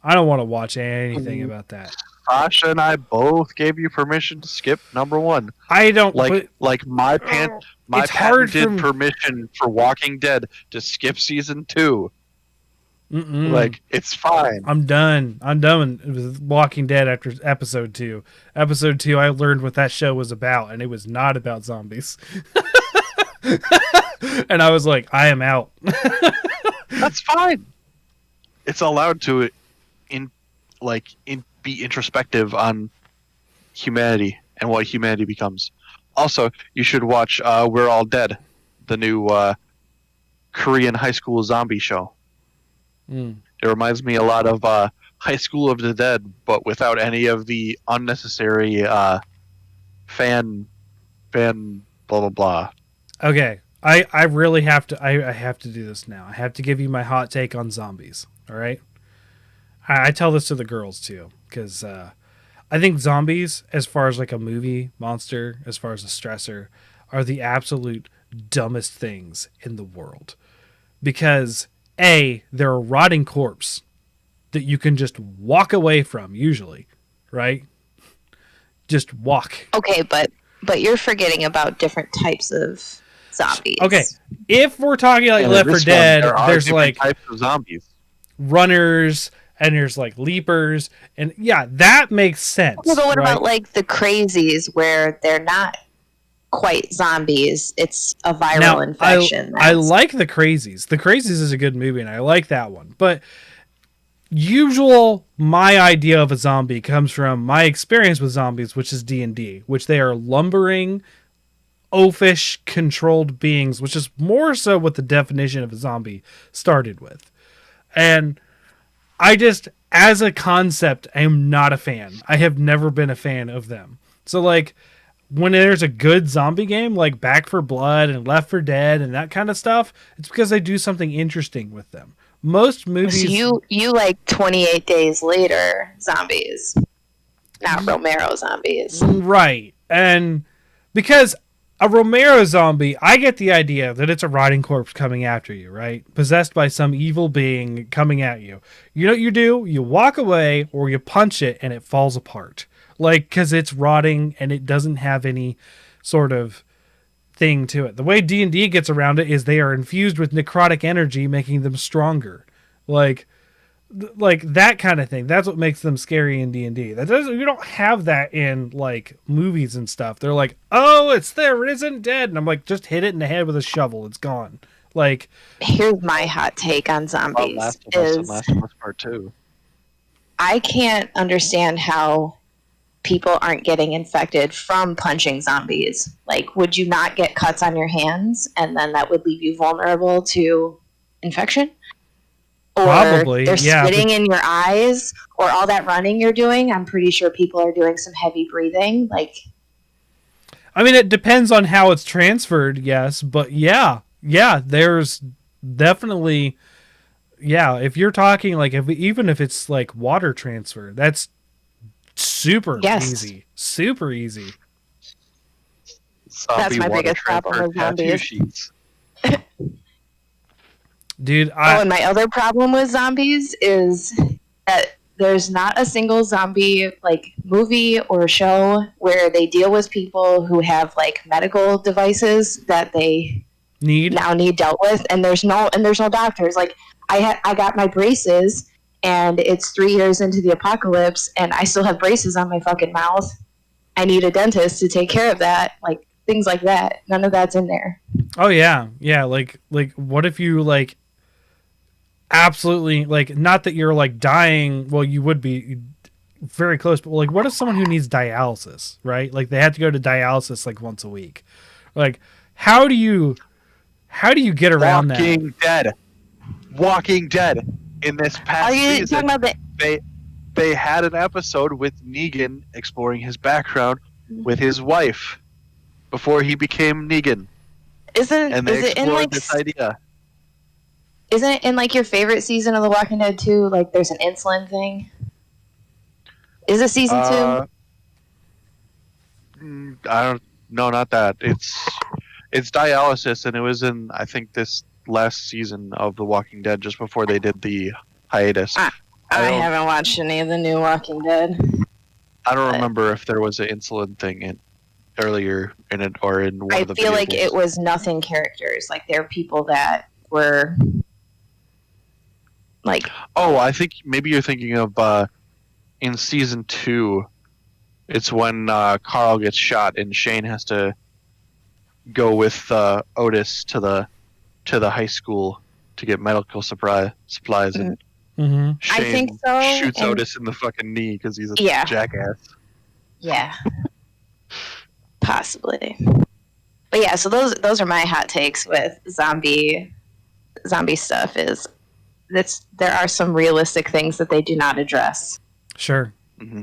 I don't want to watch anything about that. Sasha and I both gave you permission to skip number 1. I don't like my patented permission for Walking Dead to skip season 2. Like it's fine. I'm done with Walking Dead after episode 2. Episode 2, I learned what that show was about, and it was not about zombies. And I was like, I am out. That's fine. It's allowed to be introspective on humanity and what humanity becomes. Also, you should watch We're All Dead, the new Korean high school zombie show. It reminds me a lot of High School of the Dead, but without any of the unnecessary fan blah blah blah. Okay, I really have to. I have to do this now. I have to give you my hot take on zombies. All right. I tell this to the girls too. because I think zombies, as far as like a movie monster, as far as a stressor, are the absolute dumbest things in the world. Because A, they're a rotting corpse that you can just walk away from, usually, right? Just walk. Okay, but you're forgetting about different types of zombies. Okay, if we're talking like Left 4 Dead, there's like types of zombies. Runners, and there's like leapers, and yeah, that makes sense. Well, but what about like the crazies where they're not quite zombies? It's a viral infection. I like the crazies. The crazies is a good movie, and I like that one. But my idea of a zombie comes from my experience with zombies, which is D&D, which they are lumbering, oafish controlled beings, which is more so what the definition of a zombie started with. And I just, as a concept, I am not a fan. I have never been a fan of them. So like when there's a good zombie game like Back 4 Blood and Left 4 Dead and that kind of stuff, it's because they do something interesting with them. Most movies... So you like 28 Days Later zombies, not Romero zombies. Right. And because a Romero zombie, I get the idea that it's a rotting corpse coming after you, right? Possessed by some evil being coming at you. You know what you do? You walk away or you punch it and it falls apart. Like, because it's rotting and it doesn't have any sort of thing to it. The way D&D gets around it is they are infused with necrotic energy, making them stronger. Like that kind of thing. That's what makes them scary in D&D. You don't have that in like movies and stuff. They're like, oh, it's there, it isn't dead, and I'm like, just hit it in the head with a shovel, it's gone. Like, here's my hot take on zombies: Last of Us Part 2. I can't understand how people aren't getting infected from punching zombies. Like, would you not get cuts on your hands, and then that would leave you vulnerable to infection? Or probably, they're yeah, spitting in your eyes, or all that running you're doing. I'm pretty sure people are doing some heavy breathing. Like, I mean, it depends on how it's transferred, yes, but yeah, there's definitely, yeah. If you're talking like even if it's like water transfer, that's super easy, super easy. That's my biggest problem with zombies. Dude, and my other problem with zombies is that there's not a single zombie like movie or show where they deal with people who have like medical devices that they need dealt with, and there's no doctors. Like I got my braces, and it's 3 years into the apocalypse, and I still have braces on my fucking mouth. I need a dentist to take care of that. Like things like that. None of that's in there. Oh yeah. Like what if you like absolutely like, not that you're like dying, well you would be very close, but like what if someone who needs dialysis, right? Like they have to go to dialysis like once a week. Like how do you get around that? Walking Dead in this past season. Talking about they had an episode with Negan exploring his background with his wife before he became Negan. Is it in like this idea? Isn't it in like your favorite season of The Walking Dead too? Like there's an insulin thing. Is it season 2? I don't. No, not that. It's dialysis, and it was in I think this last season of The Walking Dead, just before they did the hiatus. I haven't watched any of the new Walking Dead. I don't remember if there was an insulin thing earlier in it or in one of the. I feel like it was nothing characters. Like there are people that were. Like, oh, I think maybe you're thinking of in season 2. It's when Carl gets shot and Shane has to go with Otis to the high school to get medical supplies, and Shane I think so, shoots Otis in the fucking knee because he's a jackass. Yeah, possibly. But yeah, so those are my hot takes with zombie stuff. Is there are some realistic things that they do not address. Sure. Mm-hmm.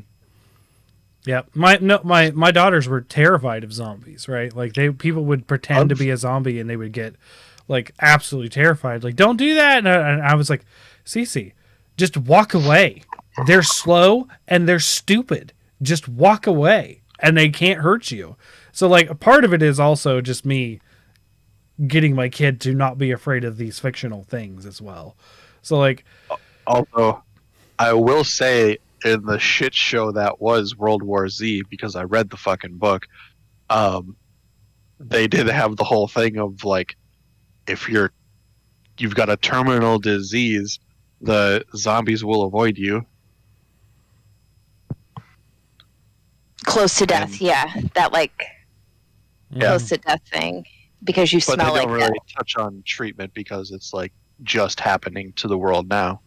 Yeah, my daughters were terrified of zombies, right? Like people would pretend to be a zombie and they would get like absolutely terrified. Like, don't do that. And I was like, Cece, just walk away. they're slow and they're stupid. Just walk away and they can't hurt you. So like a part of it is also just me getting my kid to not be afraid of these fictional things as well. So like, although I will say in the shit show that was World War Z, because I read the fucking book, they did have the whole thing of like, if you've got a terminal disease, the zombies will avoid you. Close to death, yeah. That like close to death thing. Because you smell like But they don't really touch on treatment because it's like just happening to the world now.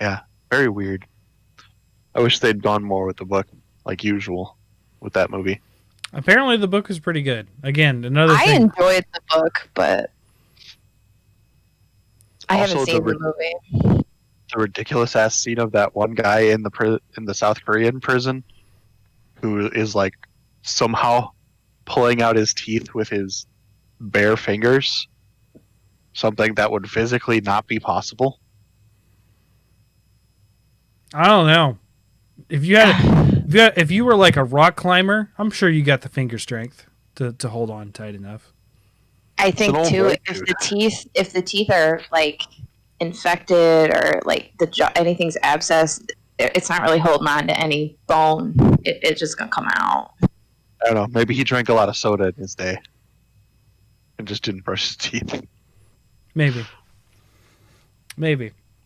Yeah, very weird. I wish they'd gone more with the book, like usual, with that movie. Apparently the book is pretty good. Again, another I thing. enjoyed the book, but I haven't seen the movie. The ridiculous ass scene of that one guy in the South Korean prison who is like somehow pulling out his teeth with his bare fingers, something that would physically not be possible. I don't know. If you were like a rock climber, I'm sure you got the finger strength to hold on tight enough. I think too, if the teeth are like infected or like anything's abscessed, it's not really holding on to any bone. It's just gonna come out. I don't know. Maybe he drank a lot of soda in his day and just didn't brush his teeth. Maybe.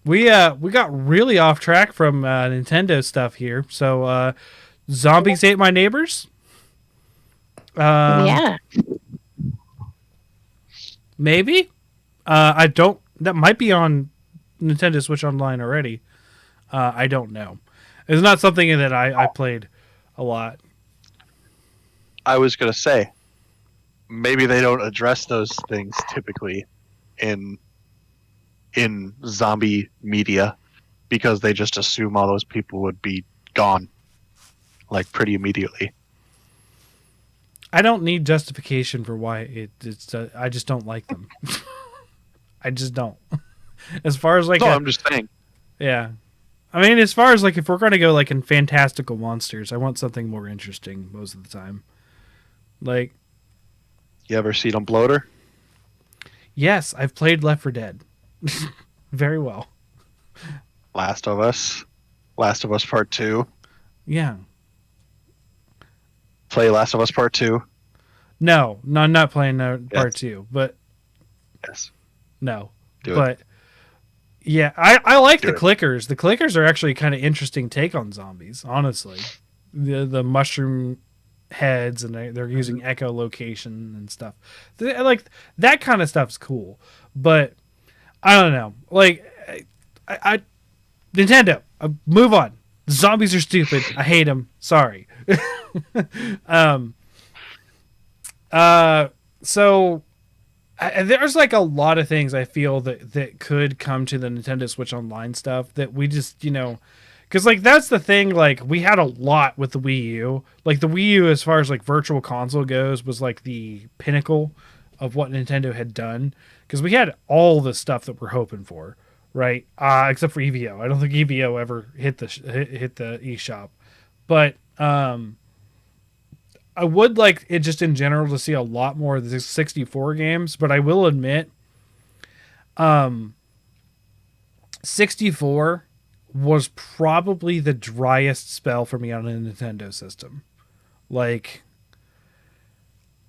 We got really off track from Nintendo stuff here. So, Zombies Ate My Neighbors. Yeah. Maybe. I don't. That might be on Nintendo Switch Online already. I don't know. It's not something that I played a lot. I was gonna say, maybe they don't address those things typically in zombie media because they just assume all those people would be gone like pretty immediately. I don't need justification for why it's. I just don't like them. I just don't. As far as like, I'm just saying. Yeah, I mean, as far as like, if we're gonna go like in fantastical monsters, I want something more interesting most of the time. Like, you ever seen a bloater? Yes, I've played Left 4 Dead. Very well. Last of Us Part 2. Yeah. Play Last of Us Part 2? No, I'm not playing Part 2, but... Yes. No. Do but, it. Yeah, I like the clickers. The clickers are actually kind of interesting take on zombies, honestly. The mushroom heads, and they're using echolocation and stuff. Like, that kind of stuff's cool. But, I don't know. Like, I Nintendo, move on. Zombies are stupid. I hate them. Sorry. So there's like a lot of things I feel that could come to the Nintendo Switch Online stuff that we just, because like that's the thing. Like we had a lot with the Wii U. Like the Wii U, as far as like virtual console goes, was like the pinnacle of what Nintendo had done. Because we had all the stuff that we're hoping for, right? Except for EVO. I don't think EVO ever hit the eShop, but I would like it just in general to see a lot more of the 64 games. But I will admit, 64 was probably the driest spell for me on a Nintendo system. Like,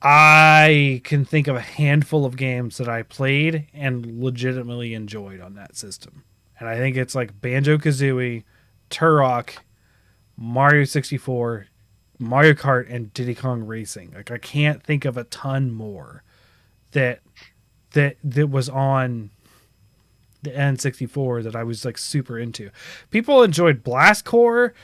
I can think of a handful of games that I played and legitimately enjoyed on that system. And I think it's like Banjo-Kazooie, Turok, Mario 64, Mario Kart, and Diddy Kong Racing. Like, I can't think of a ton more that was on the N64 that I was like super into. People enjoyed Blast Corps,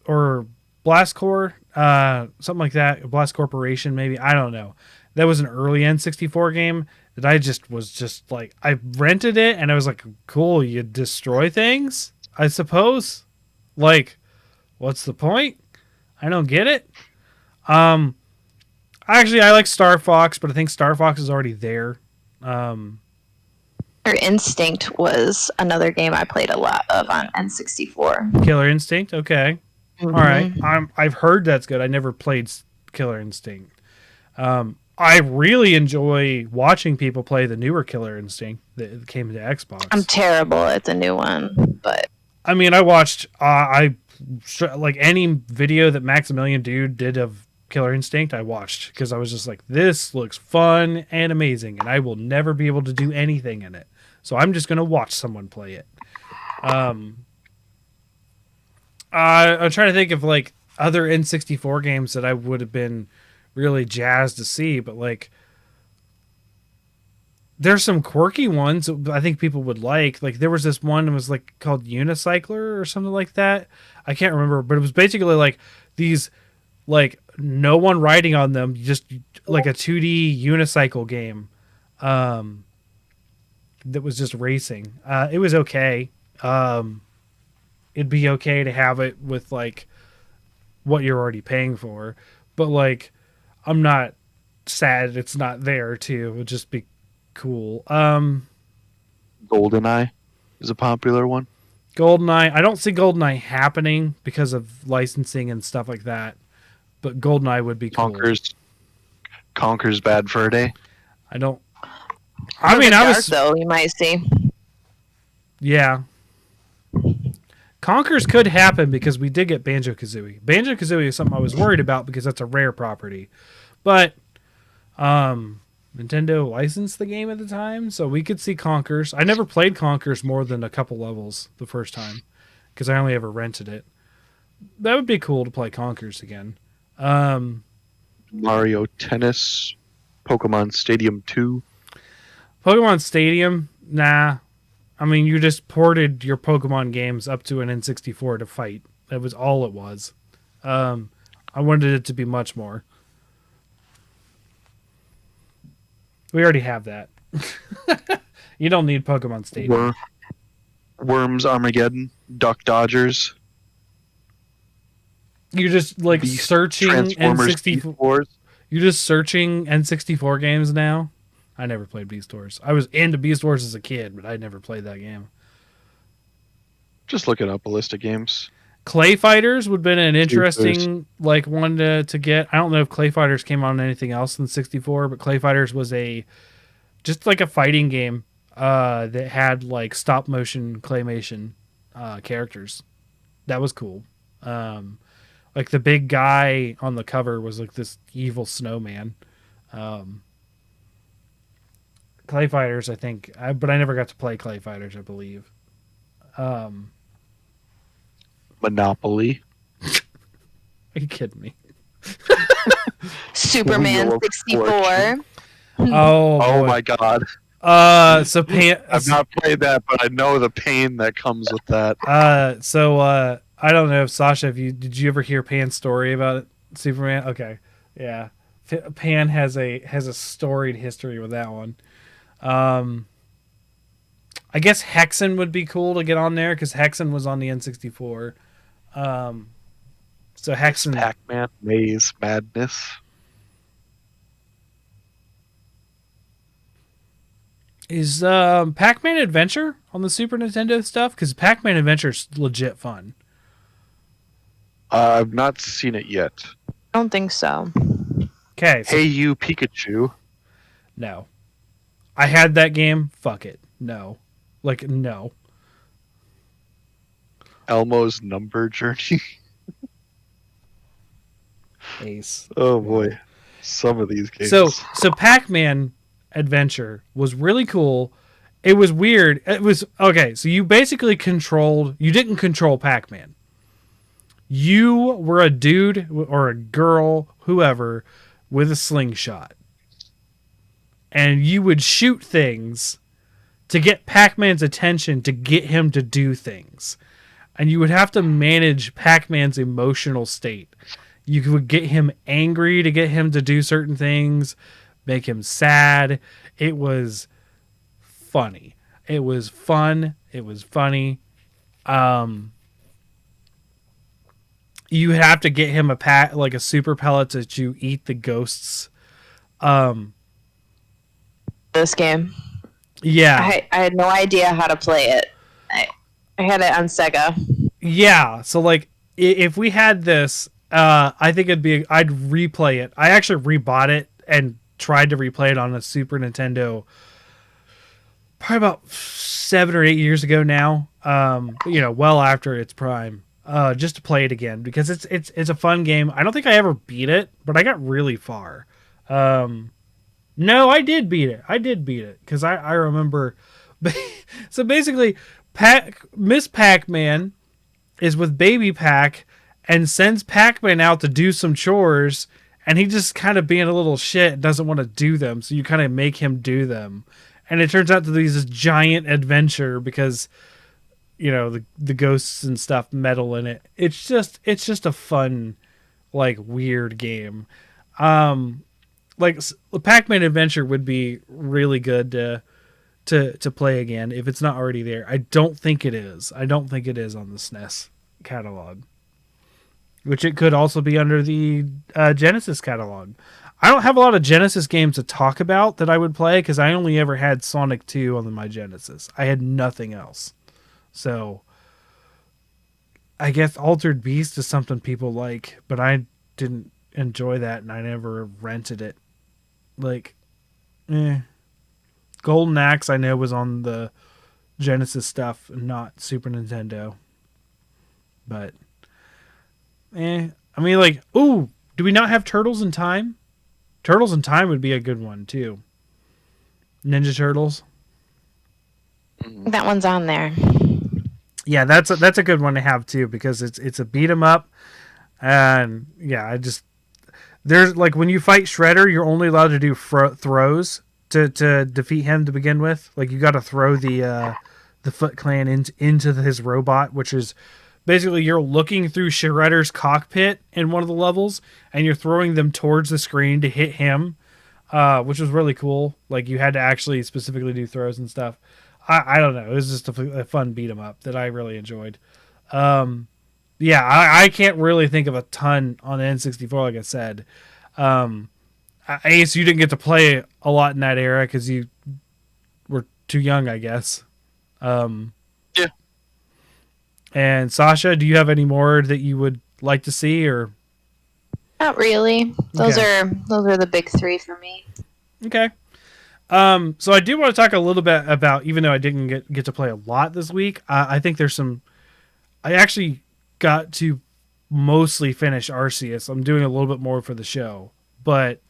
or Blast Corps, something like that. Blast Corporation, maybe. I don't know. That was an early N64 game that I just was just like, I rented it and I was like, cool, you destroy things, I suppose. Like, what's the point? I don't get it. Actually, I like Star Fox, but I think Star Fox is already there. And Instinct was another game I played a lot of on N64. Killer Instinct, okay. Mm-hmm. All right. I've heard that's good. I never played Killer Instinct. I really enjoy watching people play the newer Killer Instinct that came to Xbox. I'm terrible at the new one, but I mean, I watched like any video that Maximilian Dude did of Killer Instinct, I watched because I was just like, this looks fun and amazing, and I will never be able to do anything in it. So I'm just gonna watch someone play it. I'm trying to think of like other N64 games that I would have been really jazzed to see, but like there's some quirky ones that I think people would like. Like there was this one that was like called Unicycler or something like that. I can't remember, but it was basically like these like no one riding on them, just like a 2D unicycle game that was just racing. It was okay. It'd be okay to have it with like what you're already paying for, but like I'm not sad it's not there too. It would just be cool. Goldeneye is a popular one. Goldeneye, I don't see Goldeneye happening because of licensing and stuff like that, but Goldeneye would be cool. Conker's Bad Fur Day. I don't. I mean, I was though you might see. Yeah. Conkers could happen because we did get Banjo-Kazooie. Banjo-Kazooie is something I was worried about because that's a rare property. But Nintendo licensed the game at the time, so we could see Conkers. I never played Conkers more than a couple levels the first time because I only ever rented it. That would be cool to play Conkers again. Mario Tennis, Pokemon Stadium 2. Pokemon Stadium, nah. I mean, you just ported your Pokemon games up to an N64 to fight. That was all it was. I wanted it to be much more. We already have that. You don't need Pokemon Stadium. Worms Armageddon, Duck Dodgers. You're just like searching N64. You're just searching N64 games now. I never played Beast Wars. I was into Beast Wars as a kid, but I never played that game. Just looking up a list of games. Clay Fighters would have been an interesting like one to get. I don't know if Clay Fighters came on anything else than 64, but Clay Fighters was just like a fighting game that had like stop motion claymation characters. That was cool. Like the big guy on the cover was like this evil snowman. Clay Fighters, I think, but I never got to play Clay Fighters, I believe. Monopoly. Are you kidding me? Superman 64. Oh my god. So I've not played that, but I know the pain that comes with that. I don't know if Sasha, did you ever hear Pan's story about Superman? Okay, yeah. Pan has a storied history with that one. I guess Hexen would be cool to get on there because Hexen was on the N64. So Hexen, Pac-Man Maze Madness. Is Pac-Man Adventure on the Super Nintendo stuff? Because Pac-Man Adventure is legit fun. I've not seen it yet. I don't think so. Okay. So, Hey You Pikachu. No. I had that game. Fuck it. No. Like, no. Elmo's Number Journey. Ace. Oh boy. Some of these games. So Pac-Man Adventure was really cool. It was weird. It was okay, so you basically you didn't control Pac-Man. You were a dude or a girl, whoever, with a slingshot. And you would shoot things to get Pac-Man's attention to get him to do things. And you would have to manage Pac-Man's emotional state. You would get him angry to get him to do certain things, make him sad. It was funny. It was fun. It was funny. You have to get him like a super pellet to eat the ghosts. This game. Yeah. I had no idea how to play it. I had it on Sega. Yeah. So like if we had this, I think I'd replay it. I actually rebought it and tried to replay it on a Super Nintendo probably about 7 or 8 years ago now. Well after its prime. Just to play it again because it's a fun game. I don't think I ever beat it, but I got really far. No, I did beat it. Because I remember. So basically, Miss Pac-Man is with Baby Pac and sends Pac-Man out to do some chores, and he just kind of being a little shit, doesn't want to do them, so you kind of make him do them. And it turns out to be this giant adventure because the ghosts and stuff meddle in it. It's just a fun, like, weird game. Like Pac-Man Adventure would be really good to play again if it's not already there. I don't think it is. I don't think it is on the SNES catalog, which it could also be under the Genesis catalog. I don't have a lot of Genesis games to talk about that I would play because I only ever had Sonic 2 on my Genesis. I had nothing else. So I guess Altered Beast is something people like, but I didn't enjoy that and I never rented it. Like, Golden Axe I know was on the Genesis stuff and not Super Nintendo. But, I mean, like, ooh, do we not have Turtles in Time? Turtles in Time would be a good one, too. Ninja Turtles. That one's on there. Yeah, that's a good one to have, too, because it's a beat 'em up. And, yeah, there's, like, when you fight Shredder, you're only allowed to do throws to defeat him to begin with. Like, you got to throw the Foot Clan into his robot, which is basically you're looking through Shredder's cockpit in one of the levels, and you're throwing them towards the screen to hit him, which was really cool. Like, you had to actually specifically do throws and stuff. I don't know. It was just a fun beat 'em up that I really enjoyed. Yeah, I can't really think of a ton on the N64, like I said. Ace, you didn't get to play a lot in that era because you were too young, I guess. Yeah. And Sasha, do you have any more that you would like to see, or? Not really. Those are the big three for me. Okay. So I do want to talk a little bit about, even though I didn't get to play a lot this week, I think there's some. I actually got to mostly finish Arceus. I'm doing a little bit more for the show, but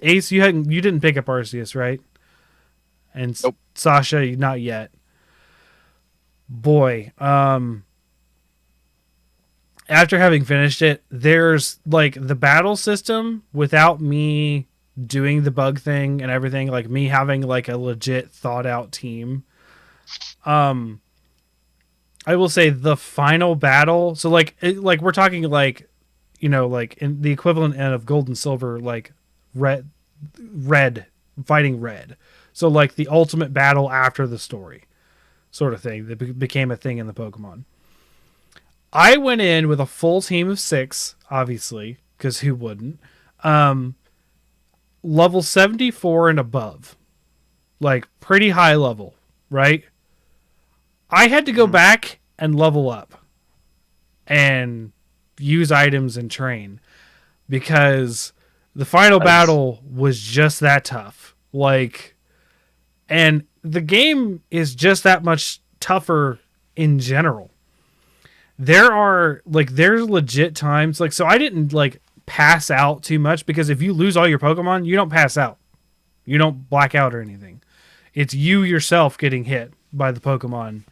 Ace, you didn't pick up Arceus, right? And nope. Sasha, not yet. Boy, after having finished it, there's like the battle system without me doing the bug thing and everything, like me having like a legit thought out team. I will say the final battle. So like we're talking like, like in the equivalent of Gold and Silver, like red fighting red. So like the ultimate battle after the story sort of thing that became a thing in the Pokemon. I went in with a full team of 6, obviously, because who wouldn't? Level 74 and above. Like, pretty high level, right? I had to go back and level up and use items and train because the final battle was just that tough. Like, and the game is just that much tougher in general. There's legit times, like, so I didn't like pass out too much because if you lose all your Pokemon, you don't pass out. You don't black out or anything. It's you yourself getting hit by the Pokemon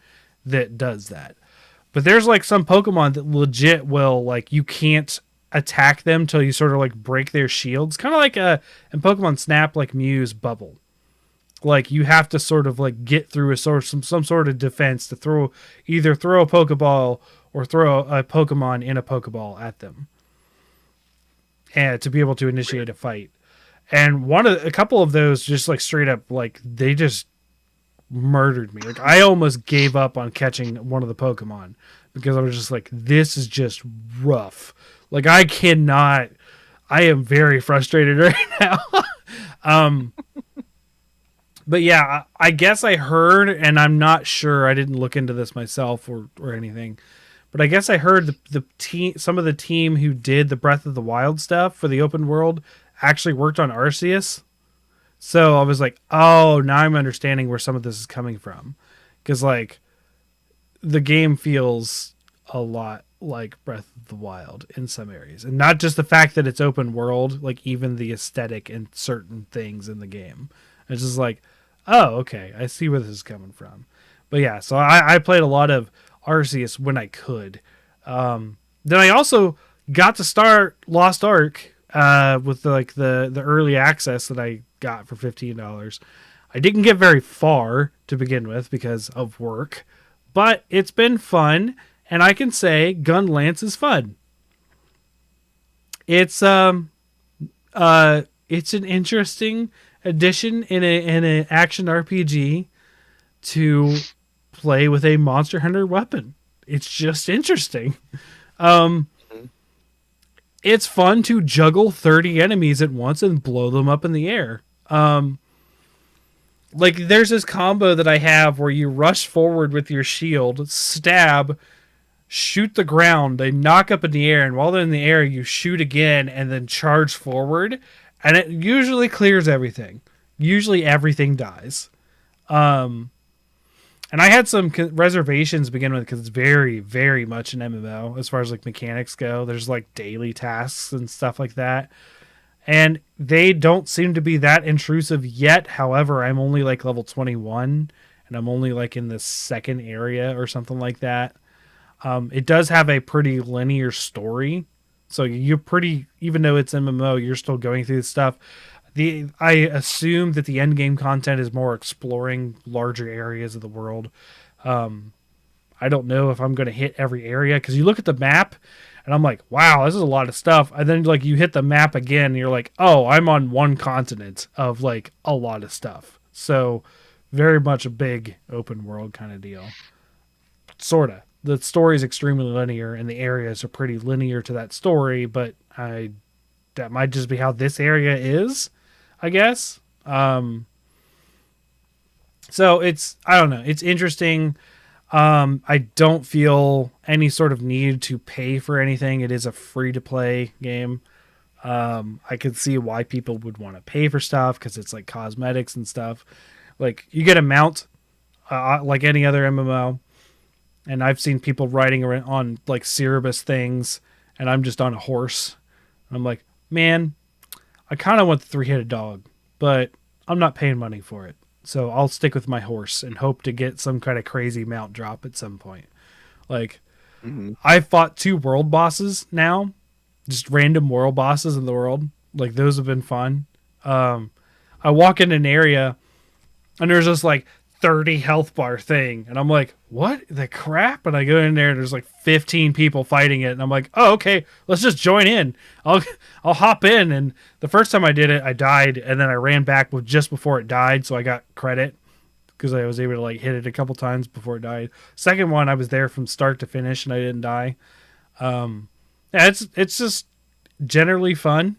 that does that. But there's like some Pokemon that legit will, like, you can't attack them till you sort of like break their shields. Kind of like in Pokemon Snap, like Mew's bubble. Like, you have to sort of like get through some sort of defense to either throw a Pokeball or throw a Pokemon in a Pokeball at them, and to be able to initiate a fight. And a couple of those just like straight up, like, they just murdered me. Like, I almost gave up on catching one of the Pokemon because I was just like, this is just rough. Like, I am very frustrated right now. But yeah, I guess I heard, and I'm not sure. I didn't look into this myself or anything. But I guess I heard the team, some of the team who did the Breath of the Wild stuff for the open world actually worked on Arceus. So I was like, oh, now I'm understanding where some of this is coming from. Because, like, the game feels a lot like Breath of the Wild in some areas. And not just the fact that it's open world, like, even the aesthetic and certain things in the game. It's just like, oh, okay, I see where this is coming from. But yeah, so I played a lot of Arceus when I could. Then I also got to start Lost Ark with like the early access that I got for $15. I didn't get very far to begin with because of work, but it's been fun, and I can say Gunlance is fun. It's an interesting addition in an action RPG to play with a Monster Hunter weapon. It's just interesting. It's fun to juggle 30 enemies at once and blow them up in the air. Like, there's this combo that I have where you rush forward with your shield, stab, shoot the ground, they knock up in the air, and while they're in the air, you shoot again and then charge forward, and it usually clears everything. Usually everything dies. And I had some reservations to begin with because it's very, very much an MMO as far as like mechanics go. There's like daily tasks and stuff like that. And they don't seem to be that intrusive yet. However, I'm only like level 21 and I'm only like in the second area or something like that. It does have a pretty linear story. So you're pretty, even though it's MMO, you're still going through this stuff. I assume that the end game content is more exploring larger areas of the world. I don't know if I'm going to hit every area because you look at the map and I'm like, wow, this is a lot of stuff. And then like you hit the map again and you're like, oh, I'm on one continent of like a lot of stuff. So very much a big open world kind of deal. Sorta. The story is extremely linear and the areas are pretty linear to that story, but that might just be how this area is, I guess. So it's, I don't know. It's interesting. I don't feel any sort of need to pay for anything. It is a free to play game. I could see why people would want to pay for stuff because it's like cosmetics and stuff. Like you get a mount, like any other MMO. And I've seen people riding around on like Cerebus things, and I'm just on a horse. I'm like, man, I kind of want the 3-headed dog, but I'm not paying money for it. So I'll stick with my horse and hope to get some kind of crazy mount drop at some point. Like, I've fought 2 world bosses now, just random world bosses in the world. Like, those have been fun. I walk in an area, and there's just like 30 health bar thing, and I'm like, what the crap? And I go in there and there's like 15 people fighting it, and I'm like, oh, okay, let's just join in. I'll hop in. And the first time I did it, I died, and then I ran back with just before it died, so I got credit because I was able to like hit it a couple times before it died. Second one, I was there from start to finish and I didn't die. Yeah, it's just generally fun.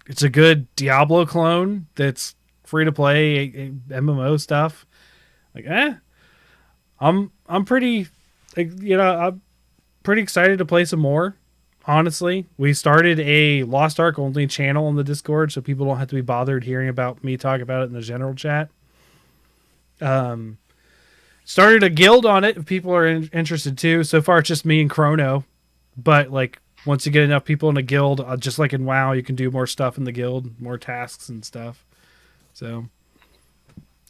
It's a good Diablo clone that's free to play MMO stuff. Like, I'm pretty, I'm pretty excited to play some more. Honestly, we started a Lost Ark only channel on the Discord, so people don't have to be bothered hearing about me talk about it in the general chat. Started a guild on it if people are interested too. So far, it's just me and Chrono, but like once you get enough people in a guild, just like in WoW, you can do more stuff in the guild, more tasks and stuff. So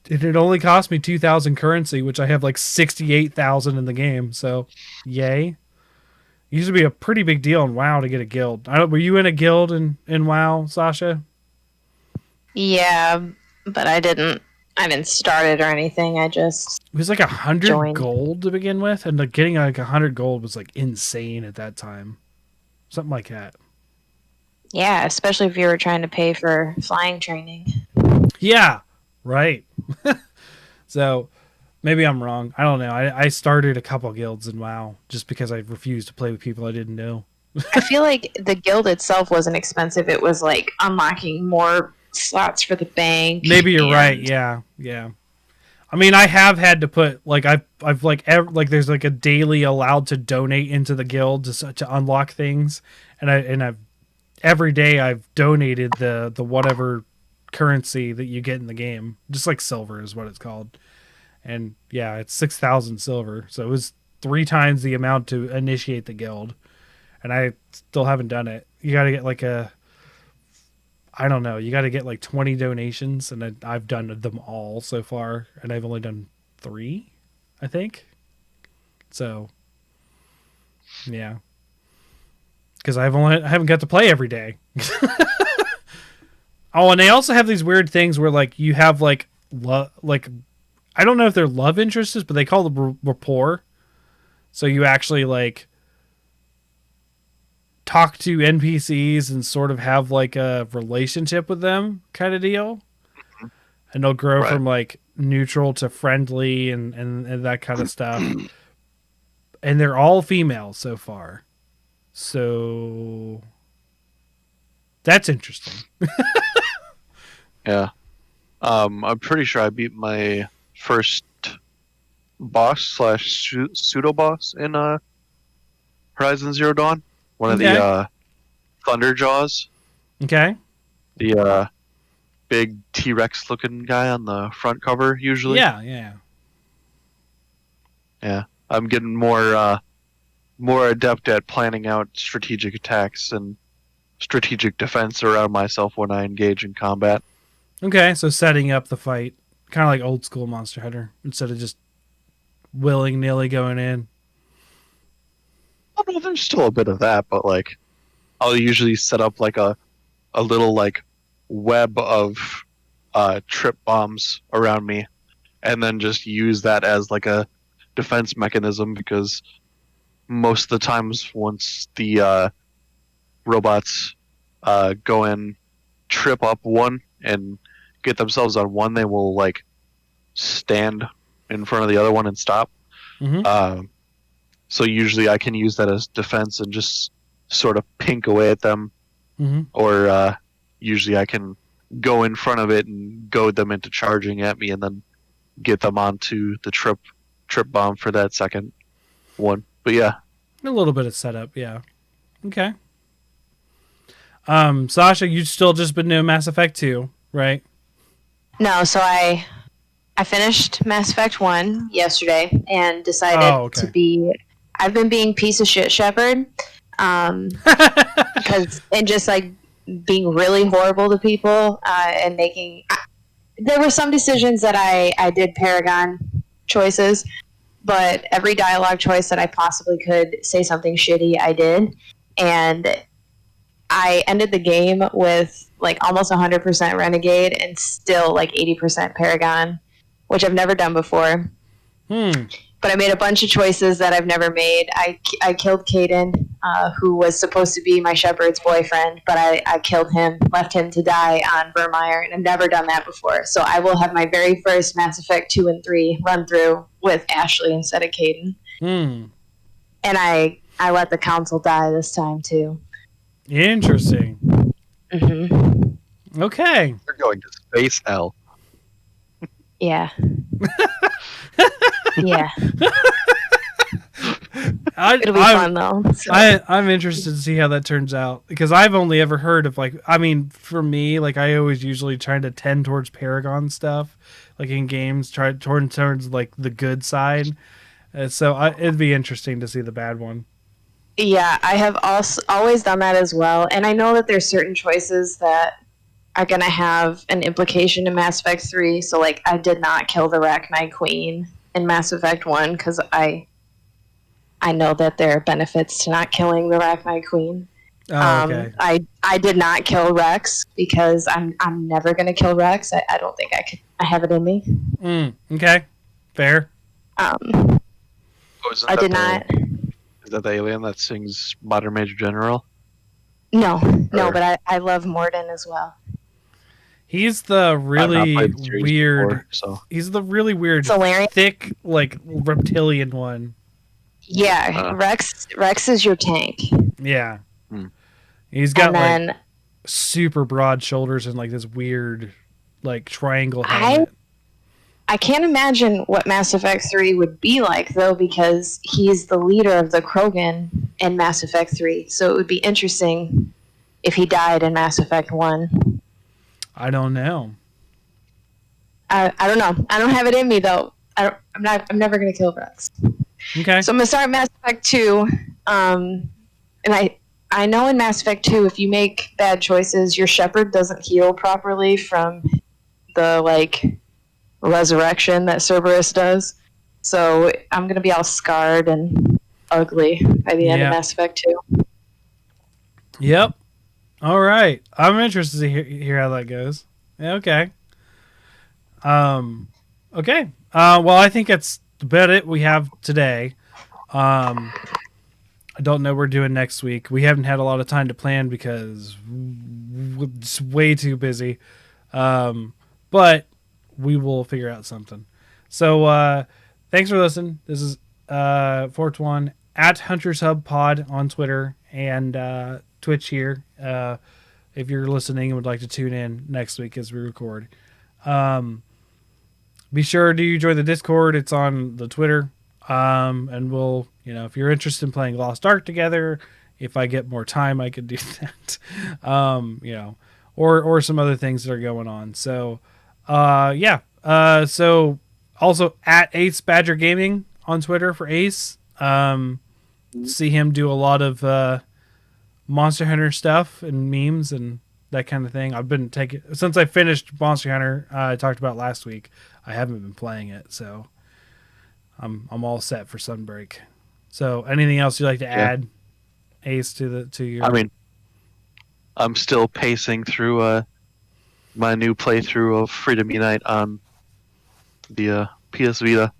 it only cost me 2,000 currency, which I have like 68,000 in the game. So yay. It used to be a pretty big deal in WoW to get a guild. Were you in a guild in WoW, Sasha? Yeah, but I didn't start it or anything. I just it was like 100 gold to begin with, and like getting like 100 gold was like insane at that time. Something like that. Yeah, especially if you were trying to pay for flying training. Yeah, right. So maybe I'm wrong. I don't know. I started a couple guilds in WoW just because I refused to play with people I didn't know. I feel like the guild itself wasn't expensive. It was like unlocking more slots for the bank. Maybe you're right. Yeah. I mean, I have had to put like I've like there's like a daily allowed to donate into the guild to unlock things, and I've every day I've donated the whatever currency that you get in the game, just like silver is what it's called, and yeah, it's 6,000 silver, so it was 3 times the amount to initiate the guild, and I still haven't done it. You got to get like I don't know. You got to get like 20 donations, and I've done them all so far, and I've only done 3, I think. So, yeah, because I haven't got to play every day. Oh, and they also have these weird things where like you have like I don't know if they're love interests, but they call them rapport. So you actually like talk to NPCs and sort of have like a relationship with them kind of deal. And they'll grow from like neutral to friendly and that kind of stuff. And they're all female so far. So that's interesting. Yeah. I'm pretty sure I beat my first boss / pseudo boss in Horizon Zero Dawn. One of the Thunder Jaws. Okay. The big T-Rex looking guy on the front cover usually. Yeah. I'm getting more adept at planning out strategic attacks and strategic defense around myself when I engage in combat. Okay, so setting up the fight, kind of like old school Monster Hunter, instead of just willy-nilly going in. Oh, no, there's still a bit of that, but like I'll usually set up like a little like web of trip bombs around me, and then just use that as like a defense mechanism, because most of the times once the robots go in, trip up one and get themselves on one, they will like stand in front of the other one and stop. Mm-hmm. So usually I can use that as defense and just sort of pink away at them. Mm-hmm. Or usually I can go in front of it and goad them into charging at me and then get them onto the trip bomb for that second one. But yeah. A little bit of setup, yeah. Okay. Sasha, you've still just been doing Mass Effect 2, right? No, so I finished Mass Effect 1 yesterday and decided to be... I've been being piece of shit shepherd. Because and just like being really horrible to people and making... there were some decisions that I did Paragon choices, but every dialogue choice that I possibly could say something shitty, I did. And I ended the game with like almost 100% Renegade and still like 80% Paragon, which I've never done before. But I made a bunch of choices that I've never made. I killed Caden, who was supposed to be my shepherd's boyfriend, but I killed him, left him to die on Vermeer, and I've never done that before. So I will have my very first Mass Effect 2 and 3 run through with Ashley instead of Caden. And I let the council die this time, too. Interesting. Mm-hmm. Okay. You're going to space hell. Yeah. Yeah. It'll be fun though. So. I'm interested to see how that turns out, because I've only ever heard of like, I mean, for me, like I always usually try to tend towards Paragon stuff, like in games, try towards like the good side. So it'd be interesting to see the bad one. Yeah, I have always done that as well, and I know that there's certain choices that are going to have an implication in Mass Effect 3, so like I did not kill the Arachnid Queen in Mass Effect 1 because I know that there are benefits to not killing the Arachnid Queen. Okay. I did not kill Rex because I'm never going to kill Rex. I don't think I could. I have it in me. Okay, fair. I did not. Is that the alien that sings Modern Major General? No, but I love Morden as well. He's the really weird. Before, so. He's the really weird, Solarian? thick, like reptilian one. Yeah, Rex is your tank. Yeah, he's got super broad shoulders and like this weird like triangle I helmet. I can't imagine what Mass Effect 3 would be like, though, because he's the leader of the Krogan in Mass Effect 3. So it would be interesting if he died in Mass Effect 1. I don't know. I don't know. I don't have it in me, though. I'm never going to kill Rex. Okay. So I'm going to start Mass Effect 2. And I know in Mass Effect 2, if you make bad choices, your Shepard doesn't heal properly from the, like, resurrection that Cerberus does. So I'm going to be all scarred and ugly by the end of Mass Effect 2. Yep. All right. I'm interested to hear how that goes. Yeah, okay. Okay. Well, I think that's about it we have today. I don't know what we're doing next week. We haven't had a lot of time to plan because it's way too busy. But we will figure out something. So thanks for listening. This is 421 at Hunters Hub Pod on Twitter and Twitch here. If you're listening and would like to tune in next week as we record. Be sure to join the Discord. It's on the Twitter. And we'll, if you're interested in playing Lost Ark together, if I get more time, I could do that. Or some other things that are going on. So, so also at Ace Badger Gaming on Twitter for Ace. See him do a lot of Monster Hunter stuff and memes and that kind of thing. I've been taking since I finished Monster Hunter. I talked about last week. I haven't been playing it, so I'm all set for Sunbreak. So anything else you'd like to add, Ace, to your? I mean, I'm still pacing through my new playthrough of Freedom Unite on the PS Vita.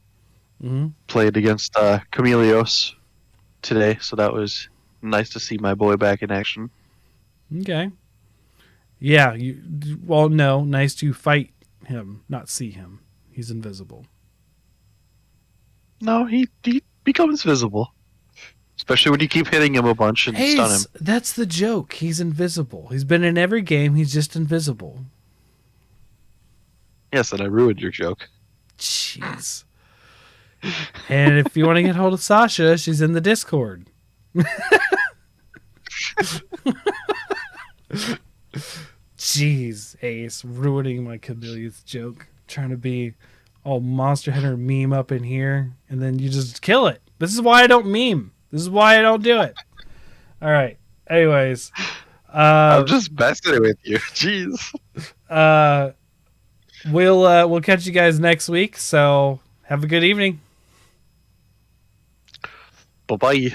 Mm-hmm. Played against Chameleos today, so that was nice to see my boy back in action. Okay. Yeah. Nice to fight him, not see him. He's invisible. No, he becomes visible. Especially when you keep hitting him a bunch and stun him. That's the joke. He's invisible. He's been in every game. He's just invisible. Yes, and I ruined your joke. Jeez. And if you want to get hold of Sasha, she's in the Discord. Jeez, Ace, ruining my Chameleon's joke. Trying to be all Monster Hunter meme up in here, and then you just kill it. This is why I don't meme. This is why I don't do it. All right. Anyways. I'm just messing with you. Jeez. We'll catch you guys next week, so have a good evening. Bye-bye.